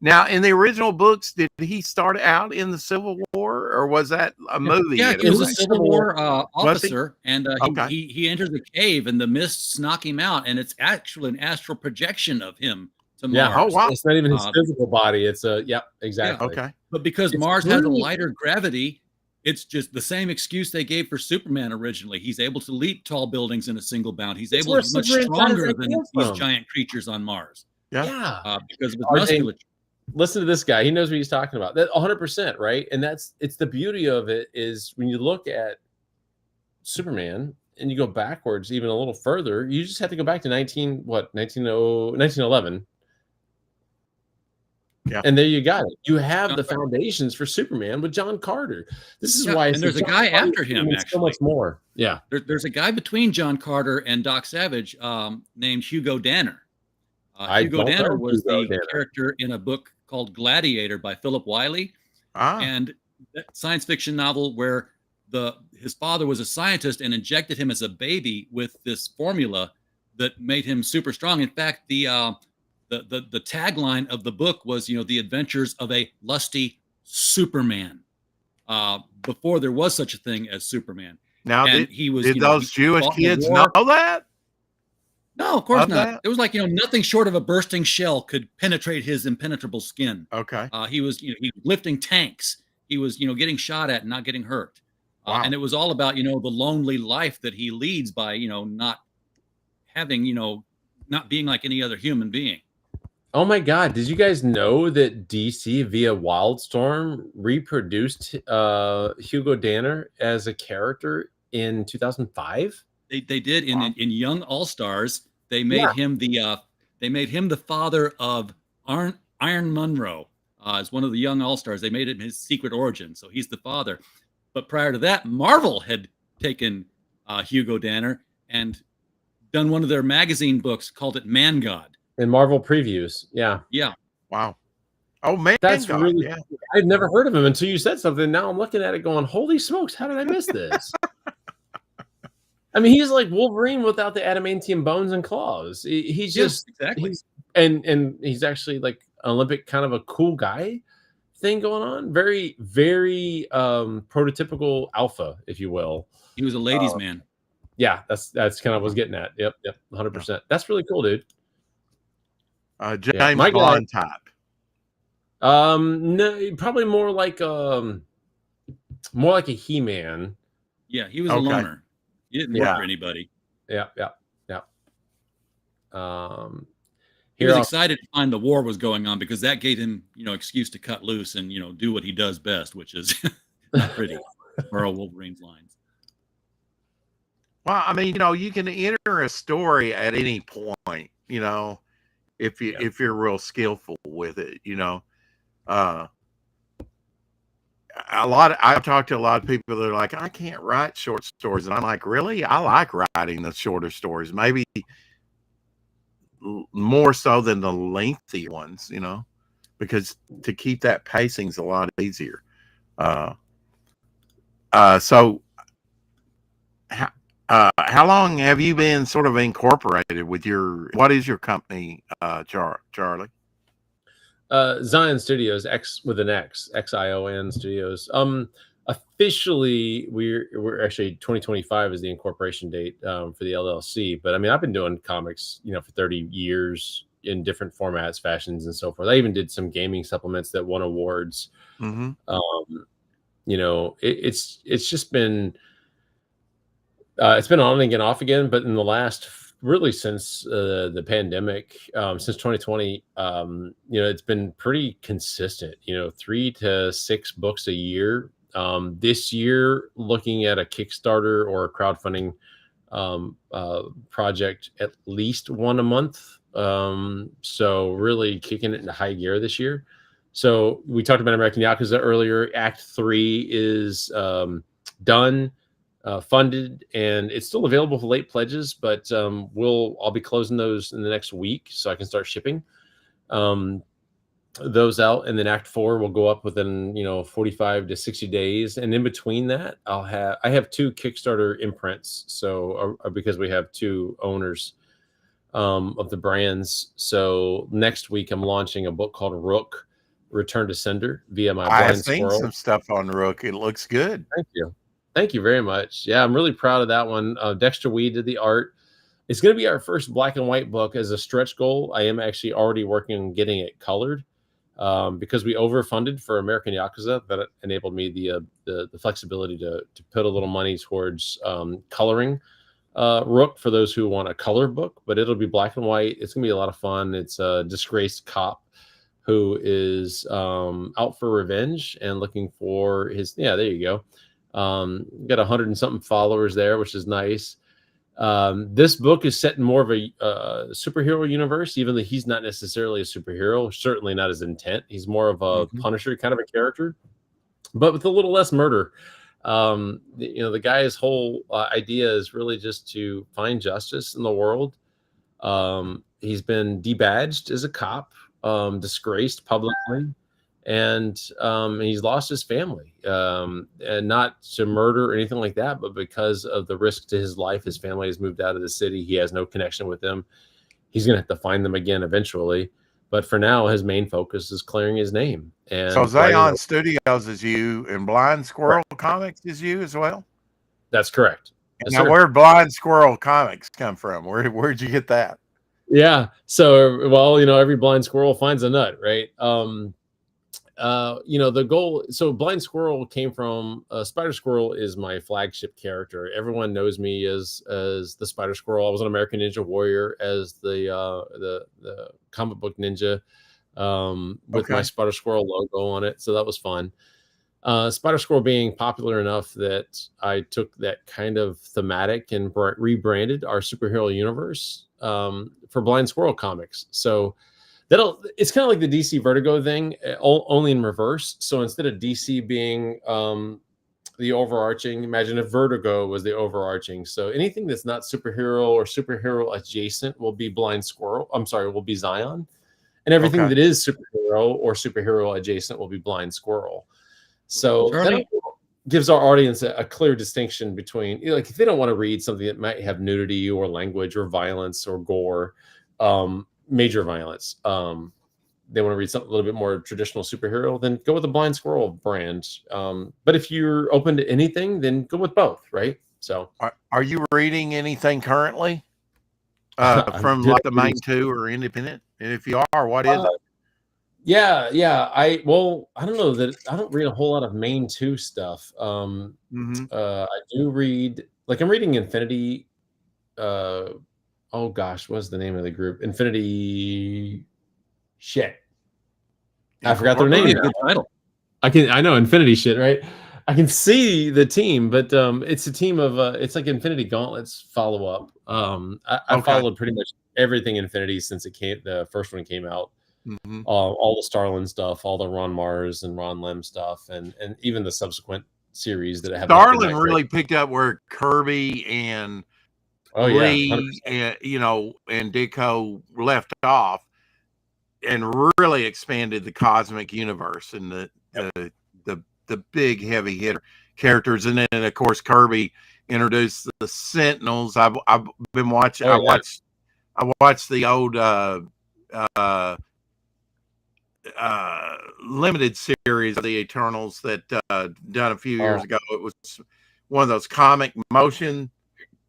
Now, in the original books, did he start out in the Civil War, or was that a movie?
Yeah, he was a Civil War officer, and he enters the cave, and the mists knock him out, and it's actually an astral projection of him to Mars.
Yeah, oh wow!
It's not even his physical body. It's exactly.
Yeah, okay.
But because Mars has a lighter gravity, it's just the same excuse they gave for Superman originally. He's able to leap tall buildings in a single bound. He's able to be much stronger than these giant creatures on Mars.
Yeah.
Because of his musculature.
Listen to this guy. He knows what he's talking about. That 100%, right? And it's the beauty of it is when you look at Superman and you go backwards even a little further, you just have to go back to 1911.
Yeah.
And there you got it. You have the foundations for Superman with John Carter. This is why.
And there's a guy after him, actually.
So much more. Yeah.
There's a guy between John Carter and Doc Savage named Hugo Danner. Hugo Danner was the character in a book called Gladiator by Philip Wiley. And that science fiction novel where his father was a scientist and injected him as a baby with this formula that made him super strong. In fact, the tagline of the book was, the adventures of a lusty Superman. Before there was such a thing as Superman.
Now,
and
did those Jewish kids know that?
No, of course not. It was like, nothing short of a bursting shell could penetrate his impenetrable skin.
Okay.
He was lifting tanks. He was, getting shot at and not getting hurt.
Wow.
And it was all about, the lonely life that he leads by, not having, not being like any other human being.
Oh my God. Did you guys know that DC via Wildstorm reproduced Hugo Danner as a character in 2005?
They did in Young All-Stars. They made him the father of Iron Munro as one of the Young All-Stars. They made him his secret origin. So he's the father. But prior to that, Marvel had taken Hugo Danner and done one of their magazine books, called it Man God.
In Marvel previews. Yeah.
Yeah.
Wow. Oh, man.
That's really cool. I'd never heard of him until you said something. Now I'm looking at it going, holy smokes, how did I miss this? I mean, he's like Wolverine without the adamantium bones and claws. He's just
exactly.
And he's actually like Olympic, kind of a cool guy thing going on. Very, very prototypical alpha, if you will.
He was a ladies' man.
Yeah, that's kind of what I was getting at. Yep, 100%. That's really cool, dude.
James Bond type.
No, probably more like a He-Man.
Yeah, he was a loner. He didn't work for anybody.
Yeah.
He was excited to find the war was going on because that gave him, excuse to cut loose and, do what he does best, which is not pretty. Borrow Wolverine's lines.
Well, I mean, you can enter a story at any point, if you're real skillful with it, I've talked to a lot of people that are like, I can't write short stories. And I'm like, really? I like writing the shorter stories, maybe more so than the lengthy ones, because to keep that pacing is a lot easier. So how long have you been sort of incorporated with what is your company, Charlie?
Zion Studios, X with an X, Xion Studios. Officially, we're actually 2025 is the incorporation date for the LLC. But I mean, I've been doing comics, for 30 years in different formats, fashions, and so forth. I even did some gaming supplements that won awards.
Mm-hmm.
It's just been it's been on again, off again. But in the last, really since the pandemic, since 2020, it's been pretty consistent. 3 to 6 books a year. This year, looking at a Kickstarter or a crowdfunding project, at least one a month. So really kicking it into high gear this year. So we talked about American Yakuza earlier. Act 3 is done, funded, and it's still available for late pledges, but I'll be closing those in the next week so I can start shipping those out. And then Act 4 will go up within 45 to 60 days. And in between that, I have 2 Kickstarter imprints. So because we have 2 owners of the brands. So next week I'm launching a book called Rook: Return to Sender via my Blind Squirrel.
I've seen some stuff on Rook. It looks good.
Thank you very much. Yeah, I'm really proud of that one. Dexter Weed did the art. It's going to be our first black and white book as a stretch goal. I am actually already working on getting it colored because we overfunded for American Yakuza. That enabled me the flexibility to put a little money towards coloring Rook for those who want a color book, but it'll be black and white. It's going to be a lot of fun. It's a disgraced cop who is out for revenge and looking for his, there you go. Got 100 and something followers there, which is nice. This book is set in more of a superhero universe, even though he's not necessarily a superhero, certainly not his intent. He's more of a Punisher kind of a character, but with a little less murder. The guy's whole idea is really just to find justice in the world. He's been debadged as a cop, disgraced publicly. and he's lost his family, and not to murder or anything like that, but because of the risk to his life. His family has moved out of the city. He has no connection with them. He's going to have to find them again eventually. But for now, his main focus is clearing his name. And
so Zion Studios is you, and Blind Squirrel Comics is you as well?
That's correct.
Yes, now, where'd Blind Squirrel Comics come from? Where'd you get that?
Yeah. So, well, every blind squirrel finds a nut, right? The goal. So Blind Squirrel came from Spider Squirrel is my flagship character. Everyone knows me as the Spider Squirrel. I was an American Ninja Warrior as the comic book ninja, with my Spider Squirrel logo on it. So that was fun. Spider Squirrel being popular enough that I took that kind of thematic and rebranded our superhero universe for Blind Squirrel Comics. So it's kind of like the DC Vertigo thing, only in reverse. So instead of DC being the overarching, imagine if Vertigo was the overarching. So anything that's not superhero or superhero adjacent will be Blind Squirrel. I'm sorry, will be Zion. And everything that is superhero or superhero adjacent will be Blind Squirrel. So that gives our audience a clear distinction between, like, if they don't want to read something that might have nudity or language or violence or gore, major violence, they want to read something a little bit more traditional superhero, then go with the Blind Squirrel brand. But if you're open to anything, then go with both, right? So
are you reading anything currently from like the main two or independent? And if you are, what is it?
Yeah. I don't know that I don't read a whole lot of main two stuff. I do read, like, I'm reading Infinity. Oh gosh, what's the name of the group? Infinity. Shit, I forgot their name.
Good title.
I know Infinity shit, right? I can see the team, but it's a team of it's like Infinity Gauntlets follow up. I followed pretty much everything Infinity since the first one came out. All the Starlin stuff, all the Ron Mars and Ron Lim stuff, and even the subsequent series that have.
Starlin really picked up where Kirby and Lee, and Ditko left off, and really expanded the cosmic universe and the big heavy hitter characters. And then of course Kirby introduced the Sentinels. I've been watching. I watched the old limited series of the Eternals that done a few years ago. It was one of those motion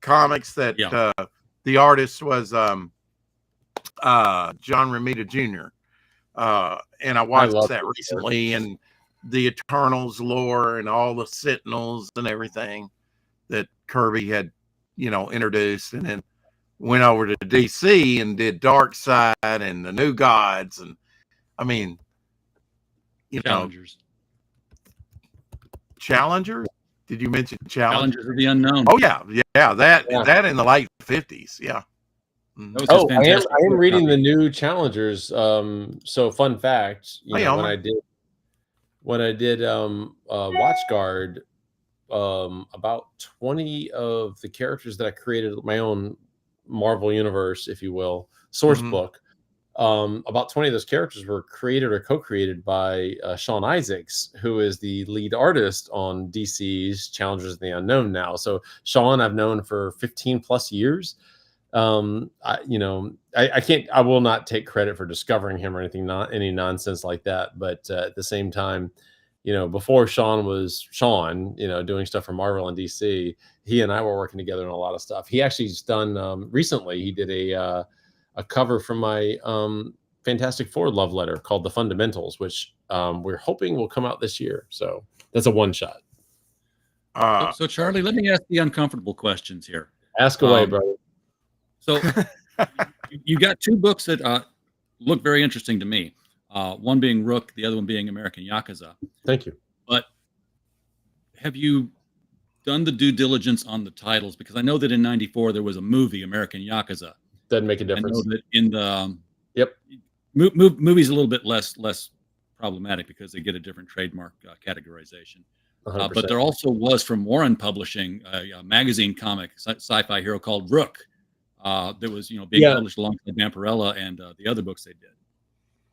comics that the artist was John Romita Jr. And I watched that recently, and the Eternals lore and all the Sentinels and everything that Kirby had, introduced, and then went over to DC and did Darkseid and the New Gods, and I mean, Challengers. Did you mention
Challengers of the Unknown?
Oh yeah, that in the late 50s, yeah.
I am reading the new Challengers. So fun fact, when I did WatchGuard, about 20 of the characters that I created, my own Marvel universe, if you will, source book. About 20 of those characters were created or co-created by Sean Isaacs, who is the lead artist on DC's Challengers of the Unknown now. So Sean, I've known for 15 plus years. I will not take credit for discovering him or anything, not any nonsense like that. But at the same time, before Sean was Sean, doing stuff for Marvel and DC, he and I were working together on a lot of stuff. He actually's done recently. He did a cover from my Fantastic Four love letter called The Fundamentals, which we're hoping will come out this year. So that's a one shot.
So Charlie, let me ask the uncomfortable questions here.
Ask away, brother.
So you got two books that look very interesting to me. One being Rook, the other one being American Yakuza.
Thank you.
But have you done the due diligence on the titles? Because I know that in '94 there was a movie, American Yakuza.
Doesn't make a difference.
I know that in the movie's a little bit less problematic because they get a different trademark categorization. But there also was from Warren Publishing a magazine comic sci-fi hero called Rook that was being published alongside Vampirella and the other books they did.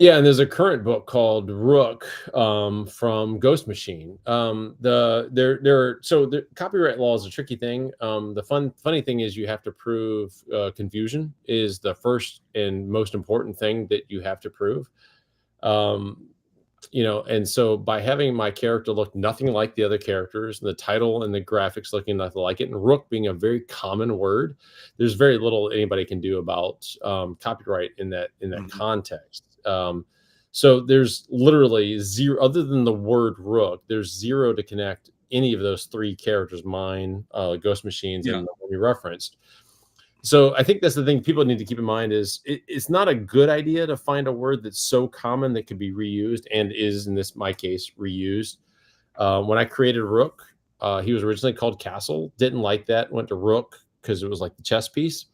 Yeah, and there's a current book called Rook from Ghost Machine. The copyright law is a tricky thing. The funny thing is you have to prove confusion is the first and most important thing that you have to prove. Um, and so by having my character look nothing like the other characters, the title and the graphics looking nothing like it, and Rook being a very common word, there's very little anybody can do about copyright in that context. So there's literally zero, other than the word Rook, there's zero to connect any of those three characters, mine, Ghost Machines, and the one we referenced. So I think that's the thing people need to keep in mind is it's not a good idea to find a word that's so common that could be reused, and is in my case reused. When I created Rook, he was originally called Castle. Didn't like that. Went to Rook because it was like the chess piece,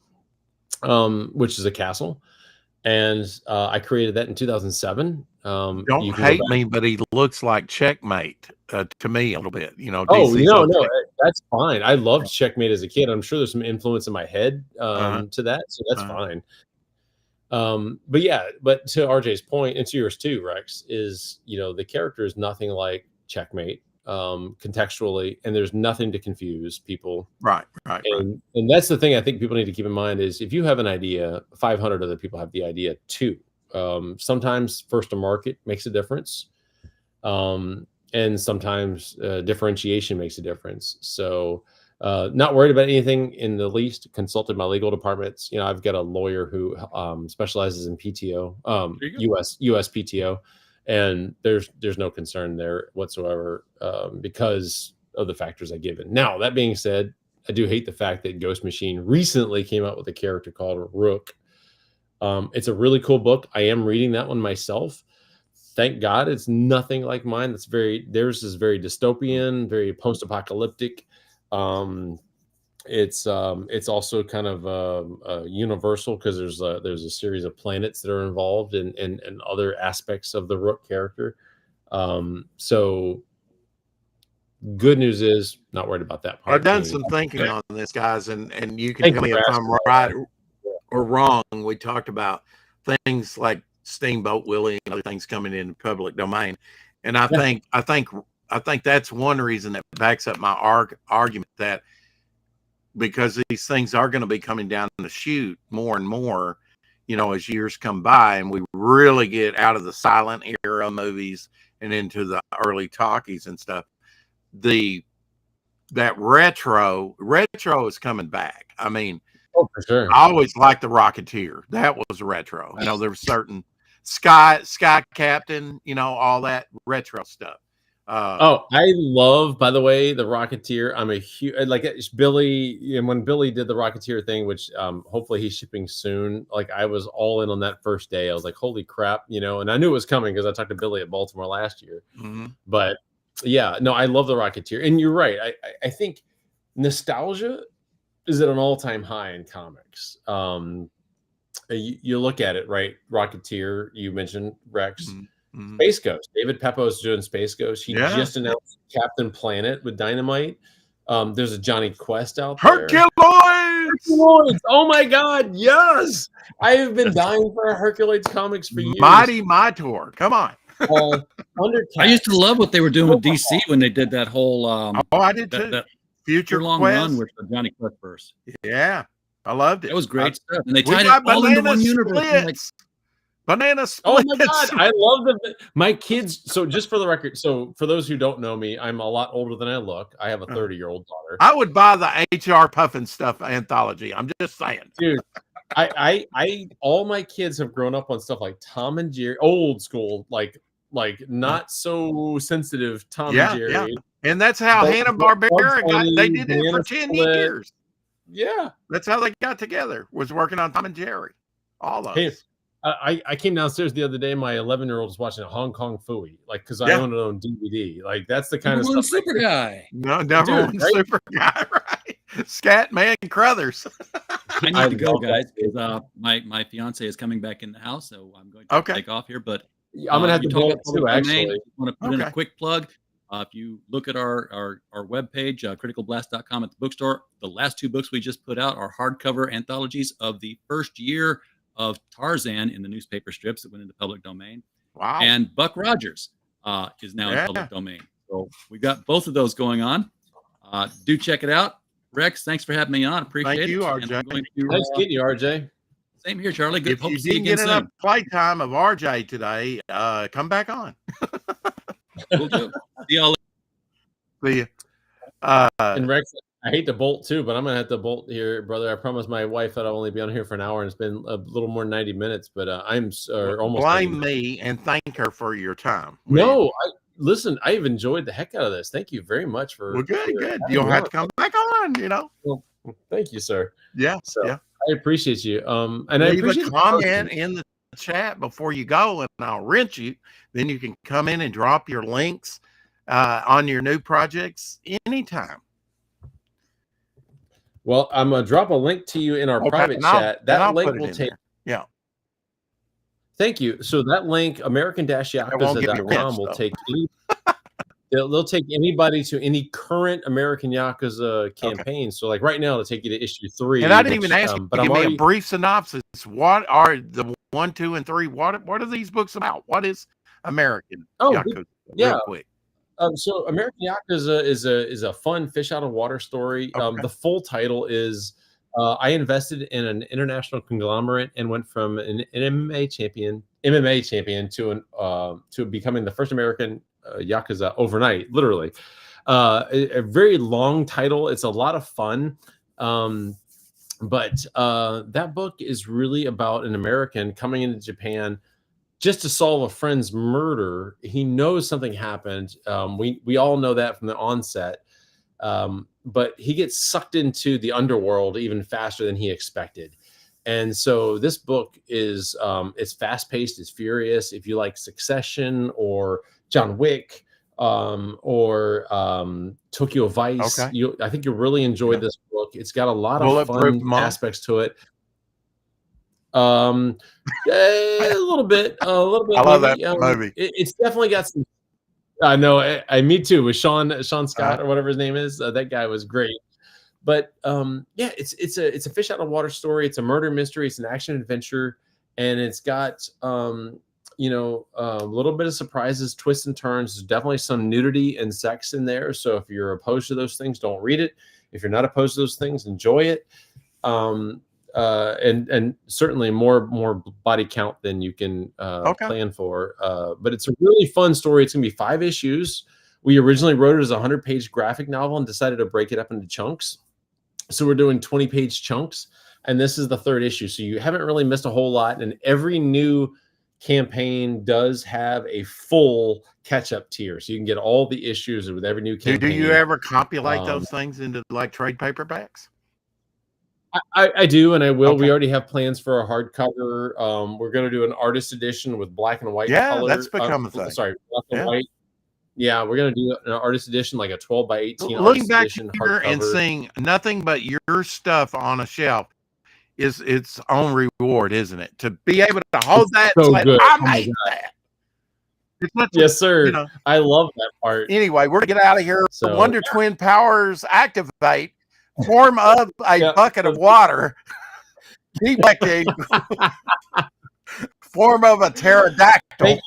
which is a castle. And I created that in 2007.
Don't hate me, but he looks like Checkmate to me a little bit.
Oh, no, that's fine. I loved Checkmate as a kid. I'm sure there's some influence in my head to that, so that's fine. But to RJ's point, and to yours too, Rex, is the character is nothing like Checkmate contextually, and there's nothing to confuse people.
Right.
And that's the thing I think people need to keep in mind is if you have an idea, 500 other people have the idea too. Sometimes first to market makes a difference. And sometimes differentiation makes a difference. So not worried about anything in the least. Consulted my legal departments. I've got a lawyer who specializes in PTO, US PTO, and there's no concern there whatsoever because of the factors I given. Now, that being said, I do hate the fact that Ghost Machine recently came out with a character called Rook. It's a really cool book. I am reading that one myself. Thank God it's nothing like mine. Theirs is very dystopian, very post-apocalyptic. It's also kind of universal because there's a series of planets that are involved in other aspects of the Rook character. So good news is not worried about that part.
I've done some thinking on this, guys, and you can tell me if I'm right or wrong. We talked about things like Steamboat Willie and other things coming in the public domain, and I think that's one reason that backs up my argument that because these things are going to be coming down the chute more and more, as years come by, and we really get out of the silent era movies and into the early talkies and stuff. That retro is coming back. I mean,
oh, for sure.
I always liked the Rocketeer. That was retro. There was certain Sky Captain, all that retro stuff.
I love, by the way, the Rocketeer. I'm a huge it's Billy, and when Billy did the Rocketeer thing, which hopefully he's shipping soon. Like I was all in on that first day. I was like, holy crap, and I knew it was coming because I talked to Billy at Baltimore last year. Mm-hmm. But yeah, no, I love the Rocketeer, and you're right. I think nostalgia is at an all-time high in comics. You look at it, right? Rocketeer, you mentioned Rex. Mm-hmm. Space Ghost. David Peppo's doing Space Ghost. He just announced Captain Planet with Dynamite. There's a Johnny Quest out there. Herculoids! Oh my God, yes! I have been dying for a Herculoids comics for years.
Mighty Mightor, come on.
I used to love what they were doing with DC when they did that whole.
I did too. That
Future long Quest run with the Johnny Quest verse.
Yeah, I loved it.
It was great stuff, and they tied it all into one universe.
Banana splits.
Oh my God, I love them. My kids. So just for the record, so for those who don't know me, I'm a lot older than I look. I have a 30-year-old daughter.
I would buy the HR Puffin Stuff anthology. I'm just saying,
dude. I all my kids have grown up on stuff like Tom and Jerry, old school, like not so sensitive Tom and Jerry. Yeah.
And that's how Hanna-Barbera they did it for 10 years.
Yeah.
That's how they got together, was working on Tom and Jerry. All those.
Hey, I came downstairs the other day. My 11-year-old was watching a Hong Kong Phooey, because I own it on DVD. Like that's the kind of stuff.
Super guy.
No, never super guy. Right? Scat Man Crothers.
I need to go, guys, because my fiance is coming back in the house, so I'm going to take off here. But
I'm gonna have to talk too. Actually,
I want to put in a quick plug. If you look at our webpage, criticalblast.com at the bookstore, the last two books we just put out are hardcover anthologies of the first year of Tarzan in the newspaper strips that went into public domain.
Wow.
And Buck Rogers is now in public domain. So we've got both of those going on. Do check it out. Rex, thanks for having me on. Appreciate it.
Thank you, RJ.
And I'm going to,
Nice meeting you, RJ.
Same here, Charlie. Good.
If
Hope
you
to see you
didn't
again
get
soon.
enough playtime of RJ today, come back on.
We'll do. See y'all later.
See you.
And Rex, I hate to bolt too, but I'm gonna have to bolt here, brother. I promised my wife that I'll only be on here for an hour, and it's been a little more than 90 minutes. But I'm almost.
Blame me and thank her for your time.
No, listen. I've enjoyed the heck out of this. Thank you very much for.
Well, good. You don't have to come back on.
Well, thank you, sir.
Yeah.
So
yeah.
I appreciate you. And
Leave
I appreciate
a comment in the chat before you go, and I'll rent you. Then you can come in and drop your links on your new projects anytime.
Well, I'm gonna drop a link to you in our private chat. That link will take.
Yeah.
Thank you. So that link, American-Yakuza.com, will take. They'll take anybody to any current American Yakuza campaign. So, like right now, it'll take you to issue 3.
And I didn't even ask you
but
to give
me
me a brief synopsis. What are the 1, 2, and 3? What are these books about? What is American Yakuza?
Yeah.
Real quick.
So American Yakuza is a fun fish out of water story.
Okay.
The full title is I invested in an international conglomerate and went from an MMA champion to becoming the first American Yakuza overnight, literally. A very long title. It's a lot of fun. But that book is really about an American coming into Japan just to solve a friend's murder. He knows something happened. We all know that from the onset. But he gets sucked into the underworld even faster than he expected. And so this book is it's fast-paced, it's furious. If you like Succession or John Wick or Tokyo Vice,
okay.
I think you'll really enjoy this book. It's got a lot of fun aspects to it. A little bit. I
love that movie.
It's definitely got some. I know. Me too. With Sean Scott or whatever his name is. That guy was great. But yeah, it's a fish out of water story. It's a murder mystery. It's an action adventure, and it's got a little bit of surprises, twists and turns. There's definitely some nudity and sex in there. So if you're opposed to those things, don't read it. If you're not opposed to those things, enjoy it. And certainly more body count than you can plan for. But it's a really fun story. It's gonna be 5 issues. We originally wrote it as a 100-page graphic novel and decided to break it up into chunks. So we're doing 20-page chunks, and this is the 3rd issue. So you haven't really missed a whole lot. And every new campaign does have a full catch-up tier, so you can get all the issues with every new campaign.
Do you ever compilate those things into like trade paperbacks?
I do, and I will. We already have plans for a hardcover. We're going to do an artist edition with black and white color.
That's become a thing.
Sorry, black and white. Yeah, we're going to do an artist edition, like a 12 by 18
Looking back
edition,
here and seeing nothing but your stuff on a shelf is its own reward, isn't it? To be able to hold that,
so
like,
good.
I made that.
Yes, sir. I love that part.
Anyway, we're going to get out of here.
So,
Wonder Twin powers activate. Form up a bucket of water. Keep baking. Form of a pterodactyl.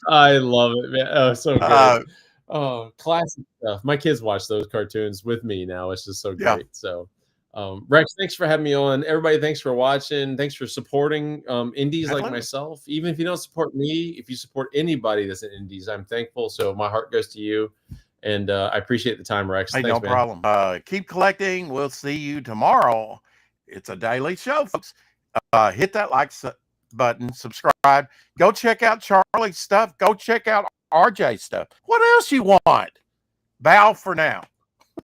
I love it, man. Oh, so good. Classic stuff. My kids watch those cartoons with me now. It's just so great. Yeah. So, Rex, thanks for having me on. Everybody, thanks for watching. Thanks for supporting indies like myself. Even if you don't support me, if you support anybody that's in indies, I'm thankful. So my heart goes to you. And I appreciate the time, Rex.
Hey,
thanks,
no problem. Keep collecting. We'll see you tomorrow. It's a daily show, folks. Hit that like button, subscribe. Go check out Charlie's stuff. Go check out RJ's stuff. What else you want? Bow for now.